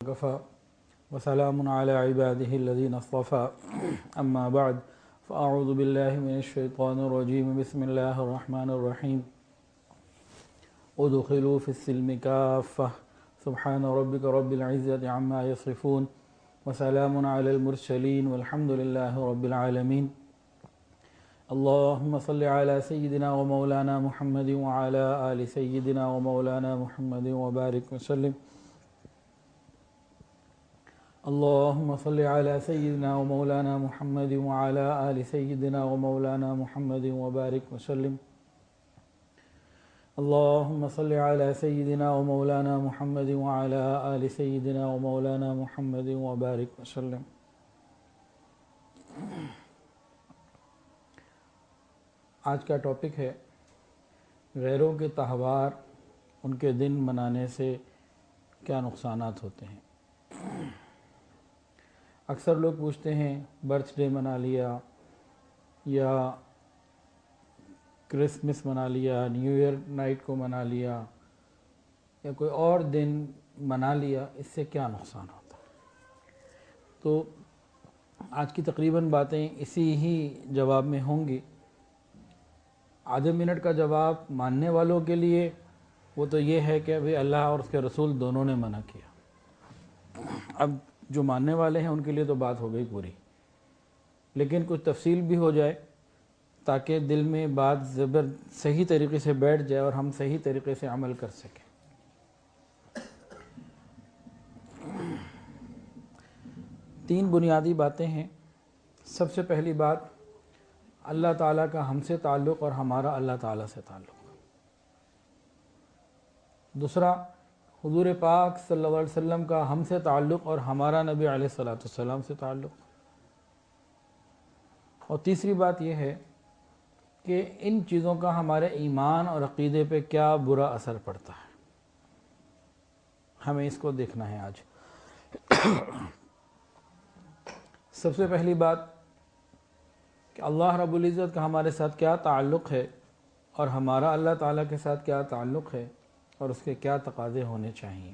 وكفى وسلام على عباده الذين اصطفى أما بعد فأعوذ بالله من الشيطان الرجيم بسم الله الرحمن الرحيم ادخلوا في السلم كافة سبحان ربك رب العزة عما يصفون وسلام على المرسلين والحمد لله رب العالمين اللهم صل على سيدنا ومولانا محمد وعلى آل سيدنا ومولانا محمد وبارك وسلم اللهم صل على سيدنا ومولانا محمد وعلى آل سيدنا ومولانا محمد وبارك وسلم اللهم صل على سيدنا ومولانا محمد وعلى آل سيدنا ومولانا محمد وبارك وسلم. آج کا ٹاپک ہے غیروں کے تہوار ان کے دن منانے سے کیا نقصانات ہوتے ہیں. اکثر لوگ پوچھتے ہیں برتھ ڈے منا لیا یا کرسمس منا لیا، نیو ایئر نائٹ کو منا لیا یا کوئی اور دن منا لیا، اس سے کیا نقصان ہوتا ہے. تو آج کی تقریباً باتیں اسی ہی جواب میں ہوں گی. آدھے منٹ کا جواب ماننے والوں کے لیے وہ تو یہ ہے کہ ابھی اللہ اور اس کے رسول دونوں نے منع کیا. اب جو ماننے والے ہیں ان کے لیے تو بات ہو گئی پوری، لیکن کچھ تفصیل بھی ہو جائے تاکہ دل میں بات صحیح طریقے سے بیٹھ جائے اور ہم صحیح طریقے سے عمل کر سکیں. تین بنیادی باتیں ہیں. سب سے پہلی بات اللہ تعالیٰ کا ہم سے تعلق اور ہمارا اللہ تعالیٰ سے تعلق. دوسرا حضور پاک صلی اللہ علیہ وسلم کا ہم سے تعلق اور ہمارا نبی علیہ الصلوۃ والسلام سے تعلق. اور تیسری بات یہ ہے کہ ان چیزوں کا ہمارے ایمان اور عقیدے پہ کیا برا اثر پڑتا ہے. ہمیں اس کو دیکھنا ہے آج. سب سے پہلی بات کہ اللہ رب العزت کا ہمارے ساتھ کیا تعلق ہے اور ہمارا اللہ تعالیٰ کے ساتھ کیا تعلق ہے اور اس کے کیا تقاضے ہونے چاہیے.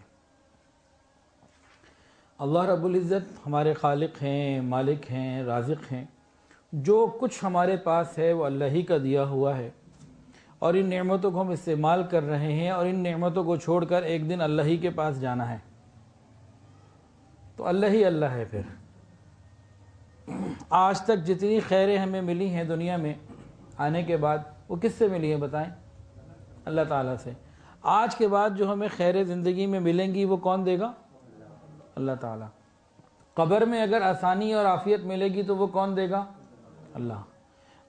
اللہ رب العزت ہمارے خالق ہیں، مالک ہیں، رازق ہیں. جو کچھ ہمارے پاس ہے وہ اللہ ہی کا دیا ہوا ہے اور ان نعمتوں کو ہم استعمال کر رہے ہیں اور ان نعمتوں کو چھوڑ کر ایک دن اللہ ہی کے پاس جانا ہے. تو اللہ ہے. پھر آج تک جتنی خیریں ہمیں ملی ہیں دنیا میں آنے کے بعد وہ کس سے ملی ہیں بتائیں؟ اللہ تعالیٰ سے. آج کے بعد جو ہمیں خیریں زندگی میں ملیں گی وہ کون دے گا؟ اللہ تعالیٰ. قبر میں اگر آسانی اور عافیت ملے گی تو وہ کون دے گا؟ اللہ.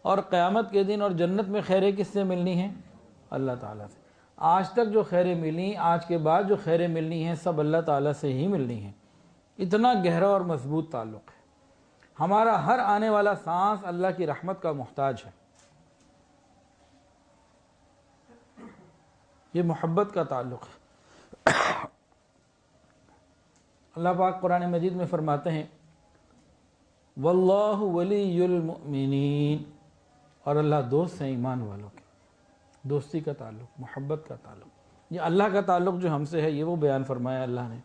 اور قیامت کے دن اور جنت میں خیریں کس سے ملنی ہیں؟ اللہ تعالیٰ سے. آج تک جو خیریں ملی، آج کے بعد جو خیریں ملنی ہیں سب اللہ تعالیٰ سے ہی ملنی ہیں. اتنا گہرا اور مضبوط تعلق ہے. ہمارا ہر آنے والا سانس اللہ کی رحمت کا محتاج ہے. یہ محبت کا تعلق ہے. اللہ پاک قرآن مجید میں فرماتے ہیں واللہ ولی المؤمنین، اور اللہ دوست ہیں ایمان والوں کے. دوستی کا تعلق، محبت کا تعلق. یہ اللہ کا تعلق جو ہم سے ہے یہ وہ بیان فرمایا اللہ نے.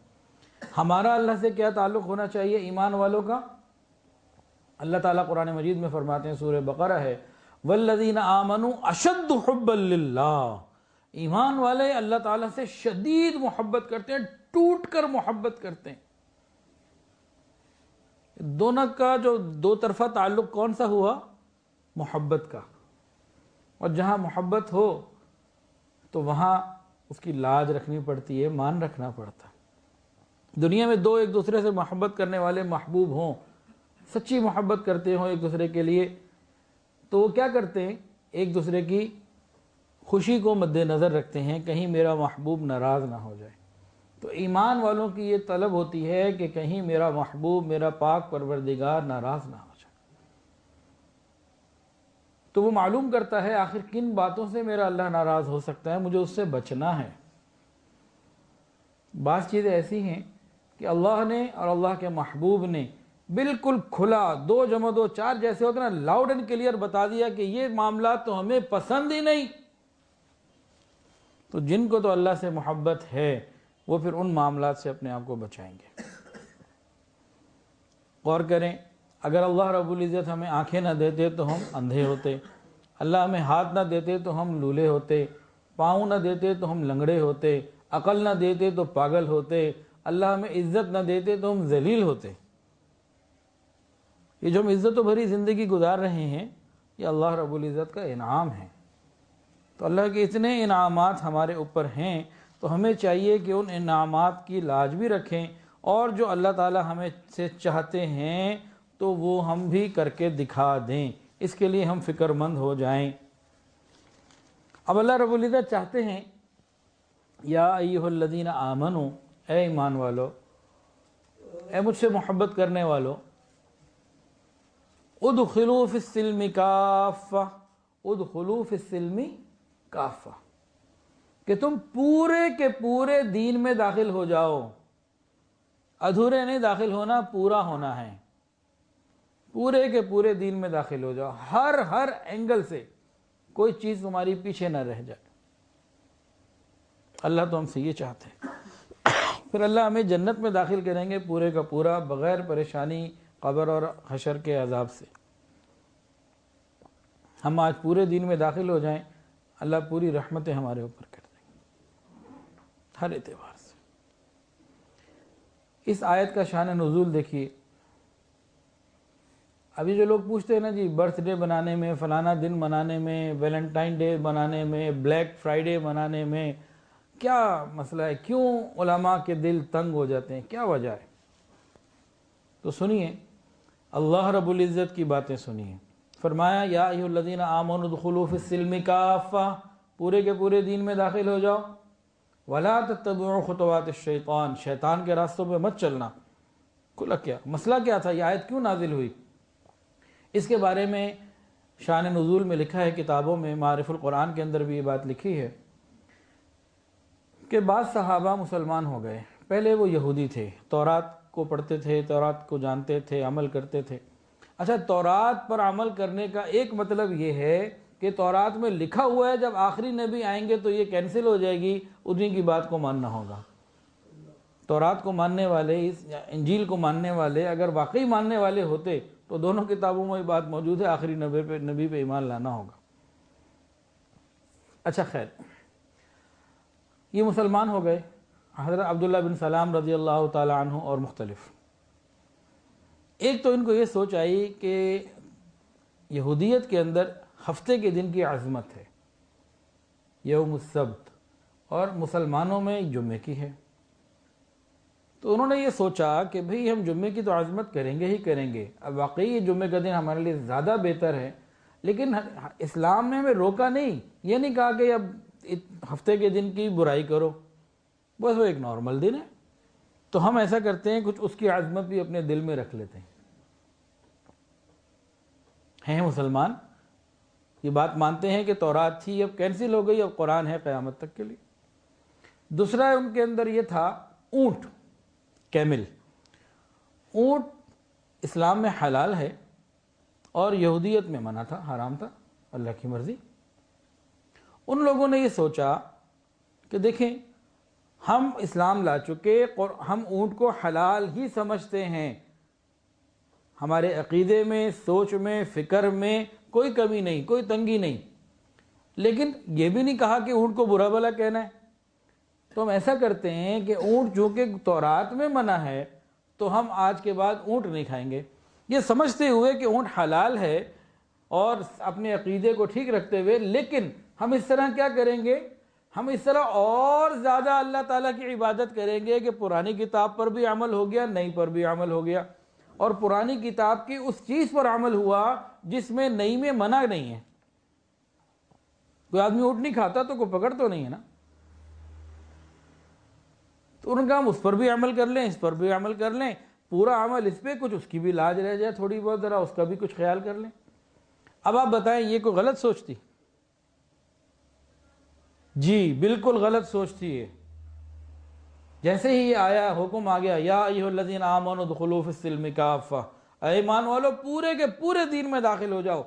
ہمارا اللہ سے کیا تعلق ہونا چاہیے ایمان والوں کا؟ اللہ تعالیٰ قرآن مجید میں فرماتے ہیں، سورہ بقرہ ہے، والذین آمنوا اشد حبا للہ. ایمان والے اللہ تعالیٰ سے شدید محبت کرتے ہیں، ٹوٹ کر محبت کرتے ہیں. دونوں کا جو دو طرفہ تعلق کون سا ہوا؟ محبت کا. اور جہاں محبت ہو تو وہاں اس کی لاج رکھنی پڑتی ہے، مان رکھنا پڑتا ہے. دنیا میں دو ایک دوسرے سے محبت کرنے والے محبوب ہوں، سچی محبت کرتے ہوں ایک دوسرے کے لیے، تو وہ کیا کرتے ہیں؟ ایک دوسرے کی خوشی کو مد نظر رکھتے ہیں، کہیں میرا محبوب ناراض نہ ہو جائے. تو ایمان والوں کی یہ طلب ہوتی ہے کہ کہیں میرا محبوب، میرا پاک پروردگار ناراض نہ ہو جائے. تو وہ معلوم کرتا ہے آخر کن باتوں سے میرا اللہ ناراض ہو سکتا ہے، مجھے اس سے بچنا ہے. بعض چیزیں ایسی ہیں کہ اللہ نے اور اللہ کے محبوب نے بالکل کھلا 2 + 2 4 جیسے ہوتے نا، لاؤڈ اینڈ کلیئر بتا دیا کہ یہ معاملات تو ہمیں پسند ہی نہیں. تو جن کو تو اللہ سے محبت ہے وہ پھر ان معاملات سے اپنے آپ کو بچائیں گے. غور کریں، اگر اللہ رب العزت ہمیں آنکھیں نہ دیتے تو ہم اندھے ہوتے، اللہ ہمیں ہاتھ نہ دیتے تو ہم لولے ہوتے، پاؤں نہ دیتے تو ہم لنگڑے ہوتے، عقل نہ دیتے تو پاگل ہوتے، اللہ ہمیں عزت نہ دیتے تو ہم ذلیل ہوتے۔ یہ جو ہم عزت و بھری زندگی گزار رہے ہیں یہ اللہ رب العزت کا انعام ہے۔ تو اللہ کے اتنے انعامات ہمارے اوپر ہیں تو ہمیں چاہیے کہ ان انعامات کی لاج بھی رکھیں، اور جو اللہ تعالی ہمیں سے چاہتے ہیں تو وہ ہم بھی کر کے دکھا دیں، اس کے لیے ہم فکر مند ہو جائیں۔ اب اللہ رب العزت چاہتے ہیں یا ایھا الذین آمنو، اے ایمان والو، اے مجھ سے محبت کرنے والو، ادخلوا فی السلم کافہ، ادخلوا فی السلم کافہ، کہ تم پورے کے پورے دین میں داخل ہو جاؤ۔ ادھورے نہیں داخل ہونا، پورا ہونا ہے، پورے کے پورے دین میں داخل ہو جاؤ، ہر اینگل سے کوئی چیز تمہاری پیچھے نہ رہ جائے۔ اللہ تو ہم سے یہ چاہتے ہیں، پھر اللہ ہمیں جنت میں داخل کریں گے پورے کا پورا، بغیر پریشانی قبر اور حشر کے عذاب سے۔ ہم آج پورے دین میں داخل ہو جائیں، اللہ پوری رحمتیں ہمارے اوپر کر دیں گے ہر اعتبار سے۔ اس آیت کا شان نزول دیکھیے۔ ابھی جو لوگ پوچھتے ہیں نا جی برتھ ڈے بنانے میں، فلانا دن منانے میں، ویلنٹائن ڈے بنانے میں، بلیک فرائیڈے منانے میں کیا مسئلہ ہے؟ کیوں علماء کے دل تنگ ہو جاتے ہیں؟ کیا وجہ ہے؟ تو سنیے، اللہ رب العزت کی باتیں سنیے۔ فرمایا یا ایھا الذین آمنوا ادخلوا فی السلم کافہ، پورے کے پورے دین میں داخل ہو جاؤ۔ ولا تتبعوا خطوات الشیطان، شیطان کے راستوں پہ مت چلنا۔ کھلا کیا مسئلہ کیا تھا؟ یہ آیت کیوں نازل ہوئی؟ اس کے بارے میں شان نزول میں لکھا ہے کتابوں میں، معارف القرآن کے اندر بھی یہ بات لکھی ہے کہ بعض صحابہ مسلمان ہو گئے۔ پہلے وہ یہودی تھے، تورات کو پڑھتے تھے، تورات کو جانتے تھے، عمل کرتے تھے۔ اچھا، تورات پر عمل کرنے کا ایک مطلب یہ ہے کہ تورات میں لکھا ہوا ہے جب آخری نبی آئیں گے تو یہ کینسل ہو جائے گی، انہیں کی بات کو ماننا ہوگا۔ تورات کو ماننے والے، اس انجیل کو ماننے والے اگر واقعی ماننے والے ہوتے تو دونوں کتابوں میں یہ بات موجود ہے، آخری نبی پہ ایمان لانا ہوگا۔ اچھا خیر، یہ مسلمان ہو گئے، حضرت عبداللہ بن سلام رضی اللہ تعالی عنہ اور مختلف۔ ایک تو ان کو یہ سوچ آئی کہ یہودیت کے اندر ہفتے کے دن کی عظمت ہے، یوم السبت، اور مسلمانوں میں جمعے کی ہے۔ تو انہوں نے یہ سوچا کہ بھئی ہم جمعے کی تو عظمت کریں گے ہی کریں گے، اب واقعی یہ جمعے کا دن ہمارے لیے زیادہ بہتر ہے، لیکن اسلام نے ہمیں روکا نہیں، یہ نہیں کہا کہ اب ہفتے کے دن کی برائی کرو، بس وہ ایک نارمل دن ہے۔ تو ہم ایسا کرتے ہیں، کچھ اس کی عظمت بھی اپنے دل میں رکھ لیتے ہیں مسلمان، یہ بات مانتے ہیں کہ تورات تھی، اب کینسل ہو گئی، اب قرآن ہے قیامت تک کے لیے۔ دوسرا ان کے اندر یہ تھا اونٹ، کیمل۔ اونٹ اسلام میں حلال ہے اور یہودیت میں منع تھا، حرام تھا، اللہ کی مرضی۔ ان لوگوں نے یہ سوچا کہ دیکھیں ہم اسلام لا چکے، ہم اونٹ کو حلال ہی سمجھتے ہیں، ہمارے عقیدے میں، سوچ میں، فکر میں کوئی کمی نہیں، کوئی تنگی نہیں، لیکن یہ بھی نہیں کہا کہ اونٹ کو برا بھلا کہنا ہے۔ تو ہم ایسا کرتے ہیں کہ اونٹ جو کہ تورات میں منع ہے تو ہم آج کے بعد اونٹ نہیں کھائیں گے، یہ سمجھتے ہوئے کہ اونٹ حلال ہے اور اپنے عقیدے کو ٹھیک رکھتے ہوئے، لیکن ہم اس طرح کیا کریں گے؟ ہم اس طرح اور زیادہ اللہ تعالیٰ کی عبادت کریں گے کہ پرانی کتاب پر بھی عمل ہو گیا، نئی پر بھی عمل ہو گیا، اور پرانی کتاب کی اس چیز پر عمل ہوا جس میں نئی میں منع نہیں ہے۔ کوئی آدمی اونٹ نہیں کھاتا تو کوئی پکڑ تو نہیں ہے نا، تو انہوں نے کہا ہم اس پر بھی عمل کر لیں، اس پر بھی عمل کر لیں، پورا عمل اس پہ، کچھ اس کی بھی لاج رہ جائے تھوڑی بہت، ذرا اس کا بھی کچھ خیال کر لیں۔ اب آپ بتائیں یہ کوئی غلط سوچ تھی؟ جی بالکل غلط سوچ تھی یہ۔ جیسے ہی یہ آیا، حکم آ گیا یا ایھا الذین آمنوا ادخلوا فی السلم کافہ، اے ایمان والو پورے کے پورے دین میں داخل ہو جاؤ۔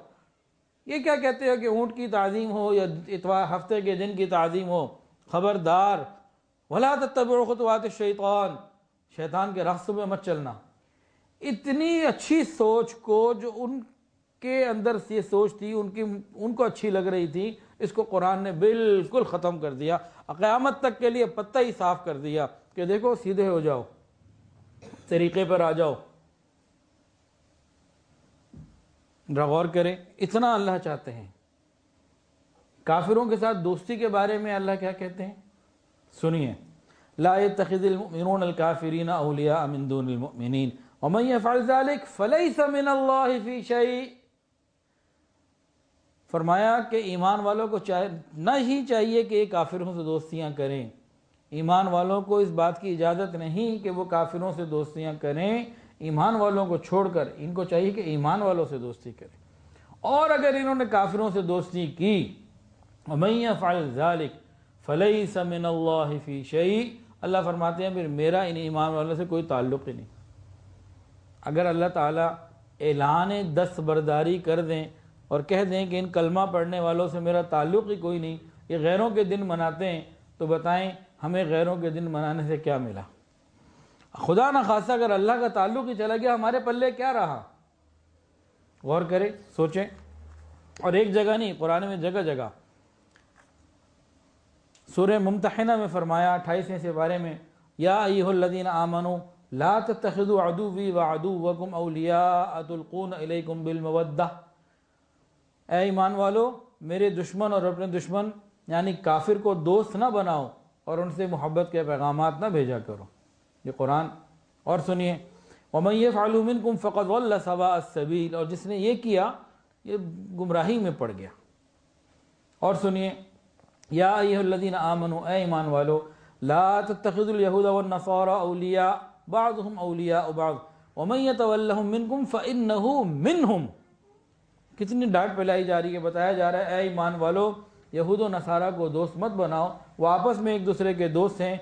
یہ کیا کہتے ہیں کہ اونٹ کی تعظیم ہو یا اتوار ہفتے کے دن کی تعظیم ہو؟ خبردار، ولا تتبعوا خطوات الشیطان، شیطان کے راستوں میں مت چلنا۔ اتنی اچھی سوچ کو جو ان کے اندر یہ سوچ تھی ان کو اچھی لگ رہی تھی، اس کو قرآن نے بالکل ختم کر دیا، قیامت تک کے لیے پتہ ہی صاف کر دیا کہ دیکھو سیدھے ہو جاؤ، طریقے پر آ جاؤ۔ غور کریں، اتنا اللہ چاہتے ہیں۔ کافروں کے ساتھ دوستی کے بارے میں اللہ کیا کہتے ہیں، سنیے، لا يتخذ المؤمنون الكافرین اولیاء من دون المؤمنین ومن يفعل ذلك فليس من اللہ فی شیء۔ فرمایا کہ ایمان والوں کو نہ ہی چاہیے کہ یہ کافروں سے دوستیاں کریں، ایمان والوں کو اس بات کی اجازت نہیں کہ وہ کافروں سے دوستیاں کریں، ایمان والوں کو چھوڑ کر ان کو چاہیے کہ ایمان والوں سے دوستی کریں، اور اگر انہوں نے کافروں سے دوستی کی، وَمَن يَفْعَلْ ذَلِكَ فَلَيْسَ مِنَ اللَّهِ فِي شَيْءٍ، اللہ فرماتے ہیں پھر میرا ان ایمان والوں سے کوئی تعلق ہی نہیں۔ اگر اللہ تعالیٰ اعلان دستبرداری کر دیں اور کہہ دیں کہ ان کلمہ پڑھنے والوں سے میرا تعلق ہی کوئی نہیں، یہ غیروں کے دن مناتے ہیں، تو بتائیں ہمیں غیروں کے دن منانے سے کیا ملا؟ خدا نہ خواستہ اگر اللہ کا تعلق ہی چلا گیا، ہمارے پلے کیا رہا؟ غور کریں، سوچیں۔ اور ایک جگہ نہیں، قرآن میں جگہ جگہ۔ سورہ ممتحنہ میں فرمایا 28ویں سپارے میں، یا ایھا الذین آمنوا لا تتخذوا عدوی وعدوکم اولیاء تلقون الیکم بالمودہ، اے ایمان والو میرے دشمن اور اپنے دشمن یعنی کافر کو دوست نہ بناؤ اور ان سے محبت کے پیغامات نہ بھیجا کرو، یہ قرآن۔ اور سنیے، وَمَن يَفْعَلْ مِنْكُمْ فَقَدْ ضَلَّ سَوَاءَ السَّبِيلِ، اور جس نے یہ کیا یہ گمراہی میں پڑ گیا۔ اور سنیے، یا ایھا الذین آمنوا، اے ایمان والو، لا تتخذوا اليہود والنصارى اولیاء بعضهم اولیاء بعض ومن يتولهم منکم فإنہ منہم۔ کتنی ڈانٹ پلائی جا رہی ہے، بتایا جا رہا ہے اے ایمان والو یہود و نصارہ کو دوست مت بناؤ، وہ آپس میں ایک دوسرے کے دوست ہیں،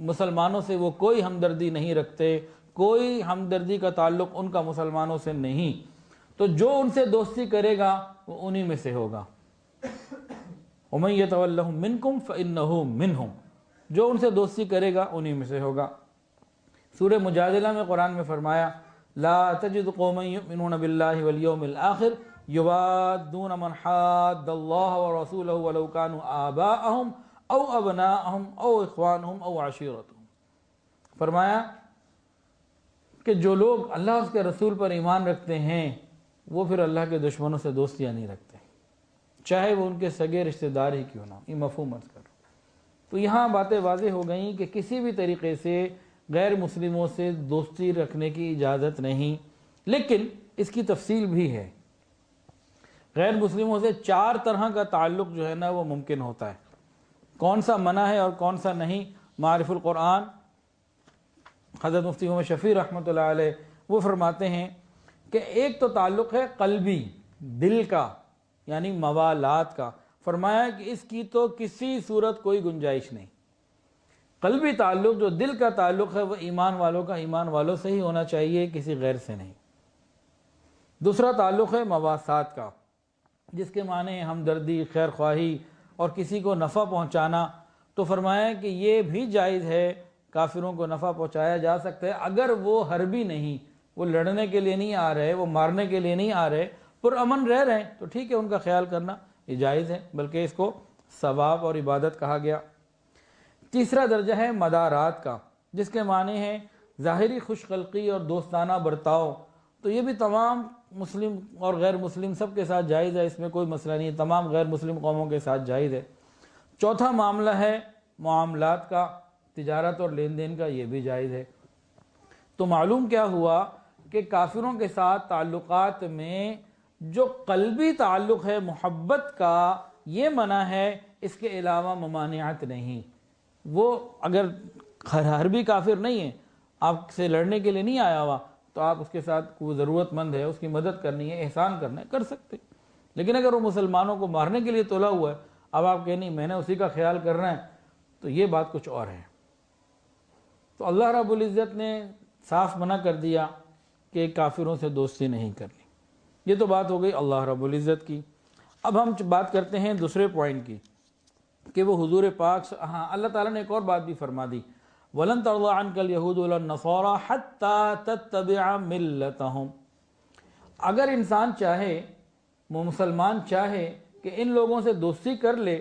مسلمانوں سے وہ کوئی ہمدردی نہیں رکھتے، کوئی ہمدردی کا تعلق ان کا مسلمانوں سے نہیں، تو جو ان سے دوستی کرے گا وہ انہی میں سے ہوگا۔ وَمَن يَتَوَلَّهُم مِّنكُمْ فَإِنَّهُ مِنْهُمْ، جو ان سے دوستی کرے گا انہی میں سے ہوگا۔ سورہ مجادلہ میں قرآن میں فرمایا، لا تجد قوما یؤمنون باللہ والیوم الآخر یوادون من حاد اللہ ورسولہ ولو كانوا آباءهم او ابناءهم او اخوانهم او عشیرتهم۔ فرمایا کہ جو لوگ اللہ اور اس کے رسول پر ایمان رکھتے ہیں وہ پھر اللہ کے دشمنوں سے دوستیاں نہیں رکھتے، چاہے وہ ان کے سگے رشتہ دار ہی کیوں نہ ہو۔ یہ مفہوم عرض کرو۔ تو یہاں باتیں واضح ہو گئیں کہ کسی بھی طریقے سے غیر مسلموں سے دوستی رکھنے کی اجازت نہیں، لیکن اس کی تفصیل بھی ہے۔ غیر مسلموں سے 4 طرح کا تعلق جو ہے نا وہ ممکن ہوتا ہے۔ کون سا منع ہے اور کون سا نہیں؟ معارف القرآن حضرت مفتی محمد شفیع رحمۃ اللہ علیہ وہ فرماتے ہیں کہ ایک تو تعلق ہے قلبی، دل کا، یعنی موالات کا۔ فرمایا کہ اس کی تو کسی صورت کوئی گنجائش نہیں۔ قلبی تعلق جو دل کا تعلق ہے وہ ایمان والوں کا ایمان والوں سے ہی ہونا چاہیے، کسی غیر سے نہیں۔ دوسرا تعلق ہے مواسات کا، جس کے معنی ہے ہمدردی، خیر خواہی اور کسی کو نفع پہنچانا۔ تو فرمایا کہ یہ بھی جائز ہے، کافروں کو نفع پہنچایا جا سکتا ہے اگر وہ حربی نہیں، وہ لڑنے کے لیے نہیں آ رہے، وہ مارنے کے لیے نہیں آ رہے، پرامن رہ رہے ہیں، تو ٹھیک ہے، ان کا خیال کرنا یہ جائز ہے، بلکہ اس کو ثواب اور عبادت کہا گیا۔ تیسرا درجہ ہے مدارات کا، جس کے معنی ہے ظاہری خوش خلقی اور دوستانہ برتاؤ۔ تو یہ بھی تمام مسلم اور غیر مسلم سب کے ساتھ جائز ہے، اس میں کوئی مسئلہ نہیں، تمام غیر مسلم قوموں کے ساتھ جائز ہے۔ چوتھا معاملہ ہے معاملات کا، تجارت اور لین دین کا، یہ بھی جائز ہے۔ تو معلوم کیا ہوا کہ کافروں کے ساتھ تعلقات میں جو قلبی تعلق ہے محبت کا یہ منع ہے، اس کے علاوہ ممانعت نہیں۔ وہ اگر حربی کافر نہیں ہے، آپ سے لڑنے کے لیے نہیں آیا ہوا، تو آپ اس کے ساتھ کوئی ضرورت مند ہے، اس کی مدد کرنی ہے، احسان کرنا ہے، کر سکتے۔ لیکن اگر وہ مسلمانوں کو مارنے کے لیے تولا ہوا ہے، اب آپ کہیں نہیں میں نے اسی کا خیال کرنا ہے، تو یہ بات کچھ اور ہے۔ تو اللہ رب العزت نے صاف منع کر دیا کہ کافروں سے دوستی نہیں کرنی۔ یہ تو بات ہو گئی اللہ رب العزت کی۔ اب ہم بات کرتے ہیں دوسرے پوائنٹ کی کہ وہ حضور پاک، ہاں اللہ تعالیٰ نے ایک اور بات بھی فرما دی، وَلَن تَرْضَىٰ عَنْكَ الْيَهُودُ وَلَا النَّصَارَىٰ حَتَّىٰ تَتَّبِعَ مِلَّتَهُمْ۔ اگر انسان چاہے، وہ مسلمان چاہے کہ ان لوگوں سے دوستی کر لے،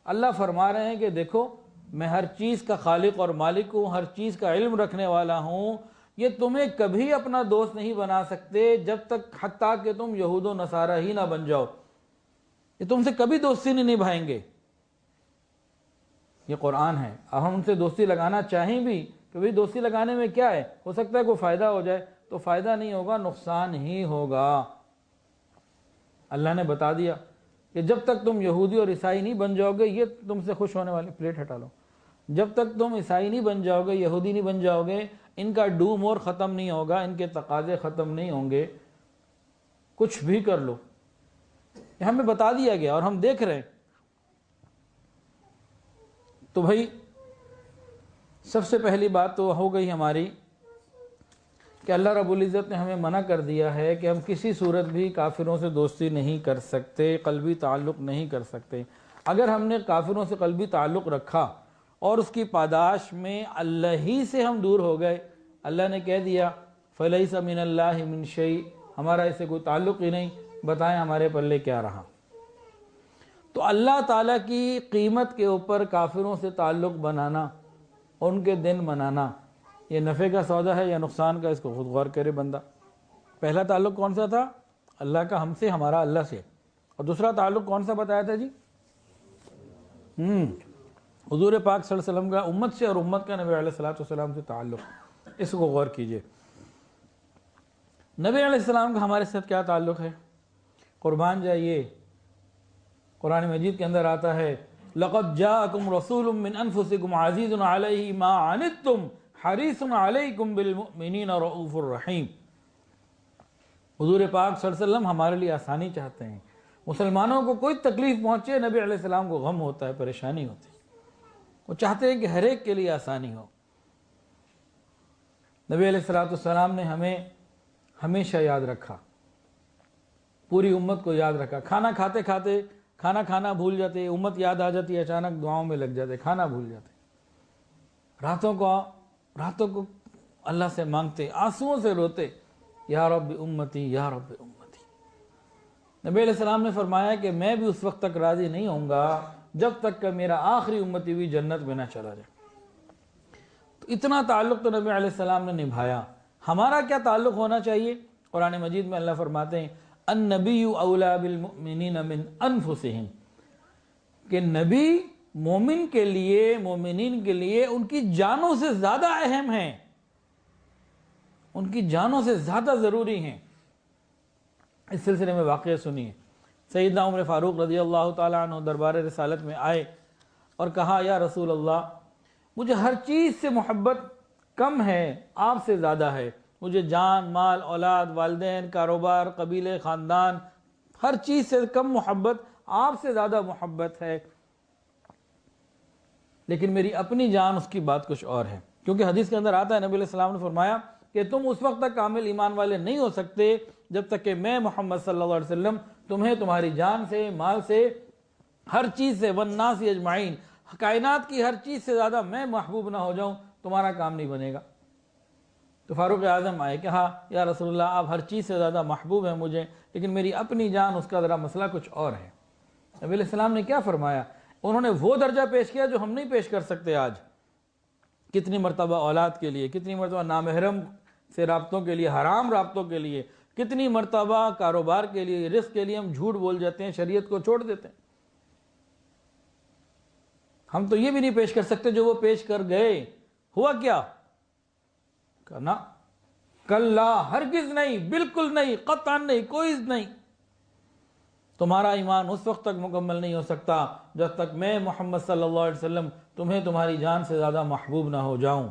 اللہ فرما رہے ہیں کہ دیکھو میں ہر چیز کا خالق اور مالک ہوں، ہر چیز کا علم رکھنے والا ہوں، یہ تمہیں کبھی اپنا دوست نہیں بنا سکتے جب تک حتیٰ کہ تم یہود و نصارہ ہی نہ بن جاؤ، یہ تم سے کبھی دوستی نہیں نبھائیں گے۔ یہ قرآن ہے۔ اب ہم ان سے دوستی لگانا چاہیں بھی کہ بھئی دوستی لگانے میں کیا ہے، ہو سکتا ہے کوئی فائدہ ہو جائے، تو فائدہ نہیں ہوگا، نقصان ہی ہوگا۔ اللہ نے بتا دیا کہ جب تک تم یہودی اور عیسائی نہیں بن جاؤ گے، یہ تم سے خوش ہونے والی پلیٹ ہٹا لو، جب تک تم عیسائی نہیں بن جاؤ گے، یہودی نہیں بن جاؤ گے، ان کا ڈوم اور ختم نہیں ہوگا، ان کے تقاضے ختم نہیں ہوں گے، کچھ بھی کر لو۔ یہ ہمیں بتا دیا گیا اور ہم دیکھ رہے ہیں۔ تو بھائی سب سے پہلی بات تو ہو گئی ہماری کہ اللہ رب العزت نے ہمیں منع کر دیا ہے کہ ہم کسی صورت بھی کافروں سے دوستی نہیں کر سکتے، قلبی تعلق نہیں کر سکتے۔ اگر ہم نے کافروں سے قلبی تعلق رکھا اور اس کی پاداش میں اللہ ہی سے ہم دور ہو گئے، اللہ نے کہہ دیا فَلَيْسَ مِنَ اللَّهِ مِنْ شَيْءٍ، ہمارا اسے کوئی تعلق ہی نہیں، بتائیں ہمارے پلے کیا رہا۔ تو اللہ تعالیٰ کی قیمت کے اوپر کافروں سے تعلق بنانا، ان کے دن منانا، یہ نفع کا سودا ہے یا نقصان کا، اس کو خود غور کرے بندہ۔ پہلا تعلق کون سا تھا؟ اللہ کا ہم سے، ہمارا اللہ سے۔ اور دوسرا تعلق کون سا بتایا تھا جی؟ حضور پاک صلی اللہ علیہ وسلم کا امت سے اور امت کا نبی علیہ السلام سے تعلق، اس کو غور کیجئے۔ نبی علیہ السلام کا ہمارے ساتھ کیا تعلق ہے؟ قربان جائیے، قرآن مجید کے اندر آتا ہے لَقَدْ جَاءَكُمْ رَسُولٌ مِّنْ أَنفُسِكُمْ عَزِيزٌ عَلَيْهِ مَا عَنِتُّمْ حَرِيصٌ عَلَيْكُمْ بِالْمُؤْمِنِينَ رَءُوفٌ رَحِيمٌ۔ حضور پاک صلی اللہ علیہ وسلم ہمارے لیے آسانی چاہتے ہیں۔ مسلمانوں کو کوئی تکلیف پہنچے، نبی علیہ السلام کو غم ہوتا ہے، پریشانی ہوتی ہے، وہ چاہتے ہیں کہ ہر ایک کے لیے آسانی ہو۔ نبی علیہ السلام نے ہمیں ہمیشہ یاد رکھا، پوری امت کو یاد رکھا۔ کھانا کھاتے کھاتے کھانا کھانا بھول جاتے، امت یاد آ جاتی، اچانک دعاؤں میں لگ جاتے، کھانا بھول جاتے۔ راتوں کو اللہ سے مانگتے، آنسوؤں سے روتے، یا رب امتی یا رب امتی۔ نبی علیہ السلام نے فرمایا کہ میں بھی اس وقت تک راضی نہیں ہوں گا جب تک کہ میرا آخری امتی بھی جنت میں نہ چلا جائے۔ تو اتنا تعلق تو نبی علیہ السلام نے نبھایا۔ ہمارا کیا تعلق ہونا چاہیے؟ قرآن مجید میں اللہ فرماتے ہیں النبی اولیٰ بالمؤمنین من انفسہم، کہ نبی مومن کے لیے، مومنین کے لیے ان کی جانوں سے زیادہ اہم ہیں، ان کی جانوں سے زیادہ ضروری ہیں۔ اس سلسلے میں واقعہ سنیے۔ سیدنا عمر فاروق رضی اللہ تعالیٰ عنہ دربار رسالت میں آئے اور کہا یا رسول اللہ، مجھے ہر چیز سے محبت کم ہے، آپ سے زیادہ ہے۔ مجھے جان، مال، اولاد، والدین، کاروبار، قبیلے، خاندان، ہر چیز سے کم محبت، آپ سے زیادہ محبت ہے، لیکن میری اپنی جان اس کی بات کچھ اور ہے۔ کیونکہ حدیث کے اندر آتا ہے، نبی علیہ السلام نے فرمایا کہ تم اس وقت تک کامل ایمان والے نہیں ہو سکتے جب تک کہ میں محمد صلی اللہ علیہ وسلم تمہیں تمہاری جان سے، مال سے، ہر چیز سے، والناس اجمعین، کائنات کی ہر چیز سے زیادہ میں محبوب نہ ہو جاؤں، تمہارا کام نہیں بنے گا۔ تو فاروق اعظم آئے، کہا یا رسول اللہ آپ ہر چیز سے زیادہ محبوب ہیں مجھے، لیکن میری اپنی جان، اس کا ذرا مسئلہ کچھ اور ہے۔ نبی علیہ السلام نے کیا فرمایا؟ انہوں نے وہ درجہ پیش کیا جو ہم نہیں پیش کر سکتے آج۔ کتنی مرتبہ اولاد کے لیے، کتنی مرتبہ نامحرم سے رابطوں کے لیے، حرام رابطوں کے لیے، کتنی مرتبہ کاروبار کے لیے، رزق کے لیے ہم جھوٹ بول جاتے ہیں، شریعت کو چھوڑ دیتے ہیں۔ ہم تو یہ بھی نہیں پیش کر سکتے جو وہ پیش کر گئے۔ ہوا کیا؟ کہنا کلا، ہرگز نہیں، بالکل نہیں، قطعاً نہیں، کوئی نہیں، تمہارا ایمان اس وقت تک مکمل نہیں ہو سکتا جب تک میں محمد صلی اللہ علیہ وسلم تمہیں تمہاری جان سے زیادہ محبوب نہ ہو جاؤں۔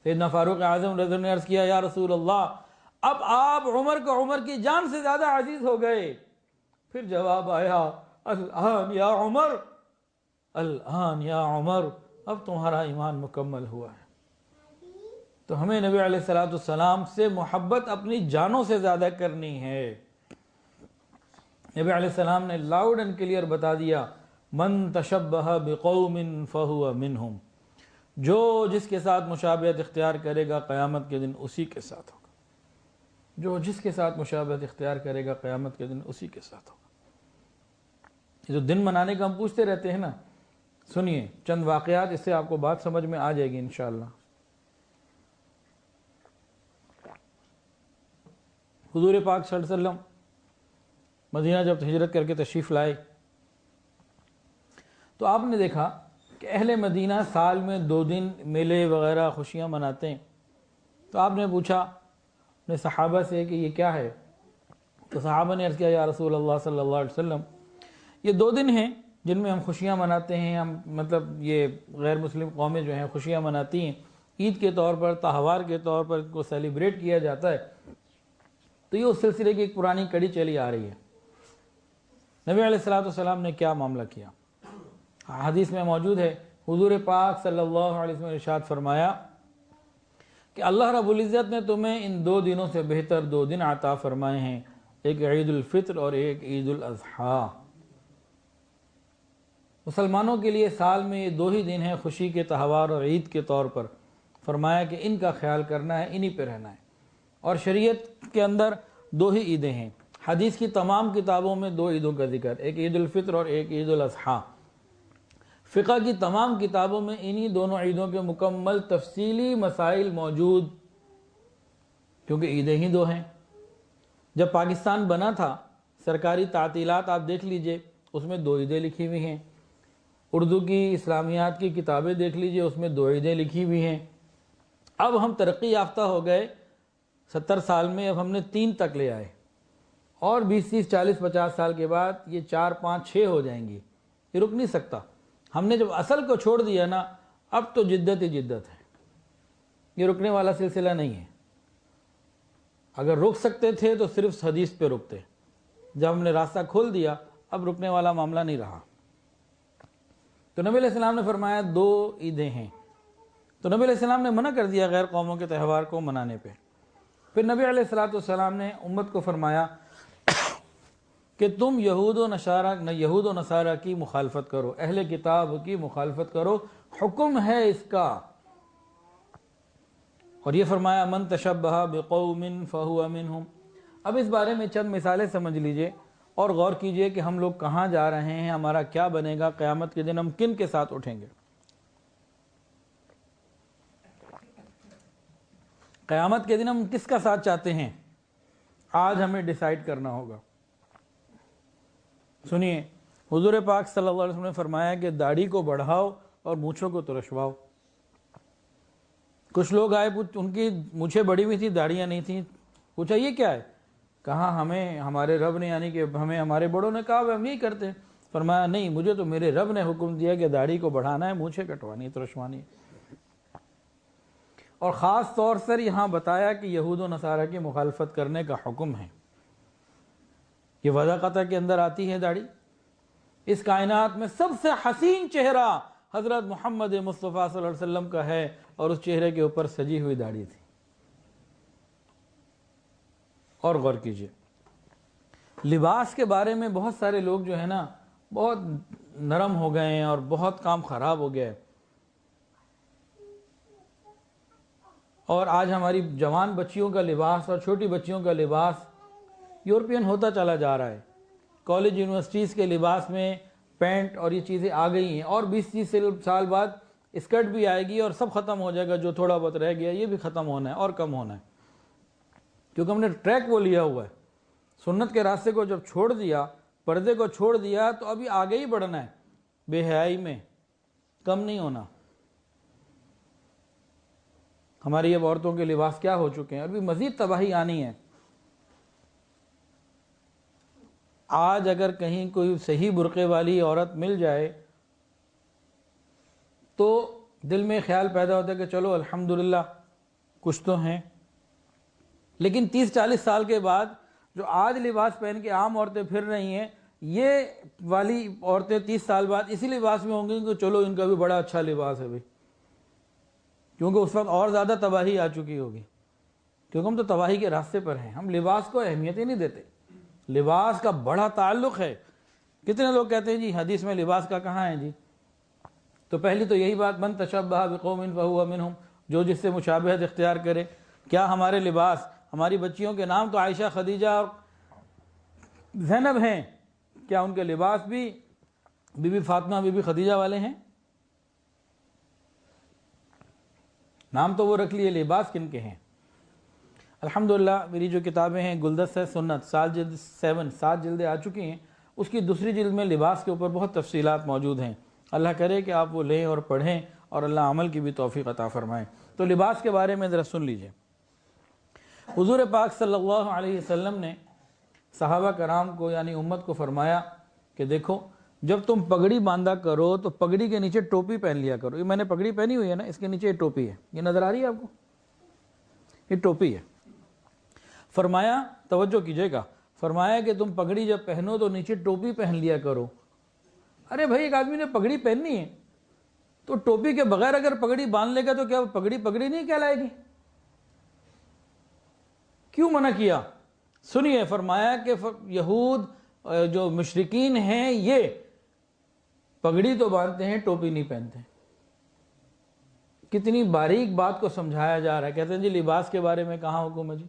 سیدنا فاروق اعظم رضی اللہ عنہ نے عرض کیا یا رسول اللہ اب آپ عمر کو عمر کی جان سے زیادہ عزیز ہو گئے۔ پھر جواب آیا الآن یا عمر، الآن یا عمر، اب تمہارا ایمان مکمل ہوا ہے۔ تو ہمیں نبی علیہ السلام سے محبت اپنی جانوں سے زیادہ کرنی ہے۔ نبی علیہ السلام نے لاؤڈ اینڈ کلیئر بتا دیا من تشبہ بقوم فہو منہم، جو جس کے ساتھ مشابہت اختیار کرے گا قیامت کے دن اسی کے ساتھ ہوگا. جو جس کے ساتھ مشابہت اختیار کرے گا قیامت کے دن اسی کے ساتھ ہوگا. یہ جو دن منانے کا ہم پوچھتے رہتے ہیں نا، سنیے چند واقعات، اس سے آپ کو بات سمجھ میں آ جائے گی انشاءاللہ. حضور پاک صلی اللہ علیہ وسلم مدینہ جب ہجرت کر کے تشریف لائے تو آپ نے دیکھا کہ اہل مدینہ سال میں 2 دن میلے وغیرہ خوشیاں مناتے ہیں. تو آپ نے پوچھا اپنے صحابہ سے کہ یہ کیا ہے؟ تو صحابہ نے عرض کیا یا رسول اللہ صلی اللہ علیہ وسلم، یہ 2 دن ہیں جن میں ہم خوشیاں مناتے ہیں. ہم مطلب یہ غیر مسلم قومیں جو ہیں خوشیاں مناتی ہیں، عید کے طور پر، تہوار کے طور پر کو سیلیبریٹ کیا جاتا ہے. تو یہ اس سلسلے کی ایک پرانی کڑی چلی آ رہی ہے. نبی علیہ الصلوۃ والسلام نے کیا معاملہ کیا؟ حدیث میں موجود ہے، حضور پاک صلی اللہ علیہ وسلم نے ارشاد فرمایا کہ اللہ رب العزت نے تمہیں ان 2 دنوں سے بہتر 2 دن عطا فرمائے ہیں، ایک عید الفطر اور ایک عید الاضحیٰ. مسلمانوں کے لیے سال میں یہ 2 ہی دن ہیں خوشی کے تہوار اور عید کے طور پر. فرمایا کہ ان کا خیال کرنا ہے، انہی پہ رہنا ہے. اور شریعت کے اندر 2 ہی عیدیں ہیں. حدیث کی تمام کتابوں میں 2 عیدوں کا ذکر، ایک عید الفطر اور ایک عید الاضحیٰ. فقہ کی تمام کتابوں میں انہی دونوں عیدوں کے مکمل تفصیلی مسائل موجود، کیونکہ عیدیں ہی 2 ہیں. جب پاکستان بنا تھا سرکاری تعطیلات آپ دیکھ لیجئے، اس میں 2 عیدیں لکھی ہوئی ہیں. اردو کی اسلامیات کی کتابیں دیکھ لیجئے، اس میں 2 عیدیں لکھی ہوئی ہیں. اب ہم ترقی یافتہ ہو گئے 70 سال میں، اب ہم نے 3 تک لے آئے، اور 20 30 40 50 سال کے بعد یہ 4 5 6 ہو جائیں گی. یہ رک نہیں سکتا. ہم نے جب اصل کو چھوڑ دیا نا، اب تو جدت ہی جدت ہے. یہ رکنے والا سلسلہ نہیں ہے. اگر رک سکتے تھے تو صرف حدیث پہ رکتے. جب ہم نے راستہ کھول دیا اب رکنے والا معاملہ نہیں رہا. تو نبی علیہ السلام نے فرمایا 2 عیدیں ہیں. تو نبی علیہ السلام نے منع کر دیا غیر قوموں کے تہوار کو منانے پہ. پھر نبی علیہ السلام نے امت کو فرمایا کہ تم یہود و نصارہ کی مخالفت کرو، اہل کتاب کی مخالفت کرو، حکم ہے اس کا. اور یہ فرمایا من تشبہ بقوم فہو منہم. اب اس بارے میں چند مثالیں سمجھ لیجئے اور غور کیجئے کہ ہم لوگ کہاں جا رہے ہیں، ہمارا کیا بنے گا، قیامت کے دن ہم کن کے ساتھ اٹھیں گے. قیامت کے دن ہم کس کا ساتھ چاہتے ہیں، آج ہمیں ڈیسائیڈ کرنا ہوگا. سنیے حضور پاک صلی اللہ علیہ وسلم نے فرمایا کہ داڑھی کو بڑھاؤ اور مونچھوں کو ترشواؤ. کچھ لوگ آئے، ان کی مونچھیں بڑی ہوئی تھی، داڑیاں نہیں تھیں. پوچھا یہ کیا ہے؟ کہا ہمیں ہمارے رب نے، یعنی کہ ہمیں ہمارے بڑوں نے کہا ہم یہی کرتے ہیں. فرمایا نہیں، مجھے تو میرے رب نے حکم دیا کہ داڑھی کو بڑھانا ہے، مونچھیں کٹوانی ہے، ترشوانی ہے. اور خاص طور سے یہاں بتایا کہ یہود و نصارہ کی مخالفت کرنے کا حکم ہے. یہ وضع قطع کے اندر آتی ہے داڑھی. اس کائنات میں سب سے حسین چہرہ حضرت محمد مصطفیٰ صلی اللہ علیہ وسلم کا ہے، اور اس چہرے کے اوپر سجی ہوئی داڑھی تھی. اور غور کیجئے لباس کے بارے میں بہت سارے لوگ جو ہے نا بہت نرم ہو گئے ہیں اور بہت کام خراب ہو گیا ہے. اور آج ہماری جوان بچیوں کا لباس اور چھوٹی بچیوں کا لباس یورپین ہوتا چلا جا رہا ہے. کالج یونیورسٹیز کے لباس میں پینٹ اور یہ چیزیں آ گئی ہیں، اور 20 30 سال بعد اسکرٹ بھی آئے گی اور سب ختم ہو جائے گا. جو تھوڑا بہت رہ گیا یہ بھی ختم ہونا ہے اور کم ہونا ہے، کیونکہ ہم نے ٹریک وہ لیا ہوا ہے. سنت کے راستے کو جب چھوڑ دیا، پردے کو چھوڑ دیا، تو ابھی آگے ہی بڑھنا ہے، بے حیائی میں کم نہیں ہونا. ہماری اب عورتوں کے لباس کیا ہو چکے ہیں، ابھی مزید تباہی آنی ہے. آج اگر کہیں کوئی صحیح برقعے والی عورت مل جائے تو دل میں خیال پیدا ہوتا ہے کہ چلو الحمدللہ کچھ تو ہیں. لیکن 30 40 سال کے بعد جو آج لباس پہن کے عام عورتیں پھر رہی ہیں، یہ والی عورتیں 30 سال بعد اسی لباس میں ہوں گی کہ چلو ان کا بھی بڑا اچھا لباس ہے بھائی، کیونکہ اس وقت اور زیادہ تباہی آ چکی ہوگی. کیونکہ ہم تو تباہی کے راستے پر ہیں، ہم لباس کو اہمیت ہی نہیں دیتے. لباس کا بڑا تعلق ہے. کتنے لوگ کہتے ہیں جی حدیث میں لباس کا کہاں ہے جی؟ تو پہلی تو یہی بات، من تشبہ بقوم فہو منہم، جو جس سے مشابہت اختیار کرے۔ کیا ہمارے لباس، ہماری بچیوں کے نام تو عائشہ، خدیجہ اور زینب ہیں، کیا ان کے لباس بھی بی بی فاطمہ، بی بی خدیجہ والے ہیں؟ نام تو وہ رکھ لیے، لباس کن کے ہیں؟ الحمدللہ میری جو کتابیں ہیں گلدستہ سنت، 7 جلدیں آ چکی ہیں، اس کی دوسری جلد میں لباس کے اوپر بہت تفصیلات موجود ہیں۔ اللہ کرے کہ آپ وہ لیں اور پڑھیں اور اللہ عمل کی بھی توفیق عطا فرمائیں۔ تو لباس کے بارے میں ذرا سن لیجئے۔ حضور پاک صلی اللہ علیہ وسلم نے صحابہ کرام کو یعنی امت کو فرمایا کہ دیکھو، جب تم پگڑی باندھا کرو تو پگڑی کے نیچے ٹوپی پہن لیا کرو۔ یہ میں نے پگڑی پہنی ہوئی ہے نا، اس کے نیچے یہ ٹوپی ہے، یہ نظر آ رہی ہے آپ کو؟ یہ ٹوپی ہے۔ فرمایا، توجہ کیجئے گا، فرمایا کہ تم پگڑی جب پہنو تو نیچے ٹوپی پہن لیا کرو۔ ارے بھائی، ایک آدمی نے پگڑی پہننی ہے تو ٹوپی کے بغیر اگر پگڑی باندھ لے گا تو کیا پگڑی پگڑی نہیں کہلائے گی؟ کیوں منع کیا؟ سنیے، فرمایا کہ یہود جو مشرکین ہیں یہ پگڑی تو باندھتے ہیں، ٹوپی نہیں پہنتے۔ کتنی باریک بات کو سمجھایا جا رہا ہے۔ کہتے ہیں جی لباس کے بارے میں کہاں حکم ہے جی؟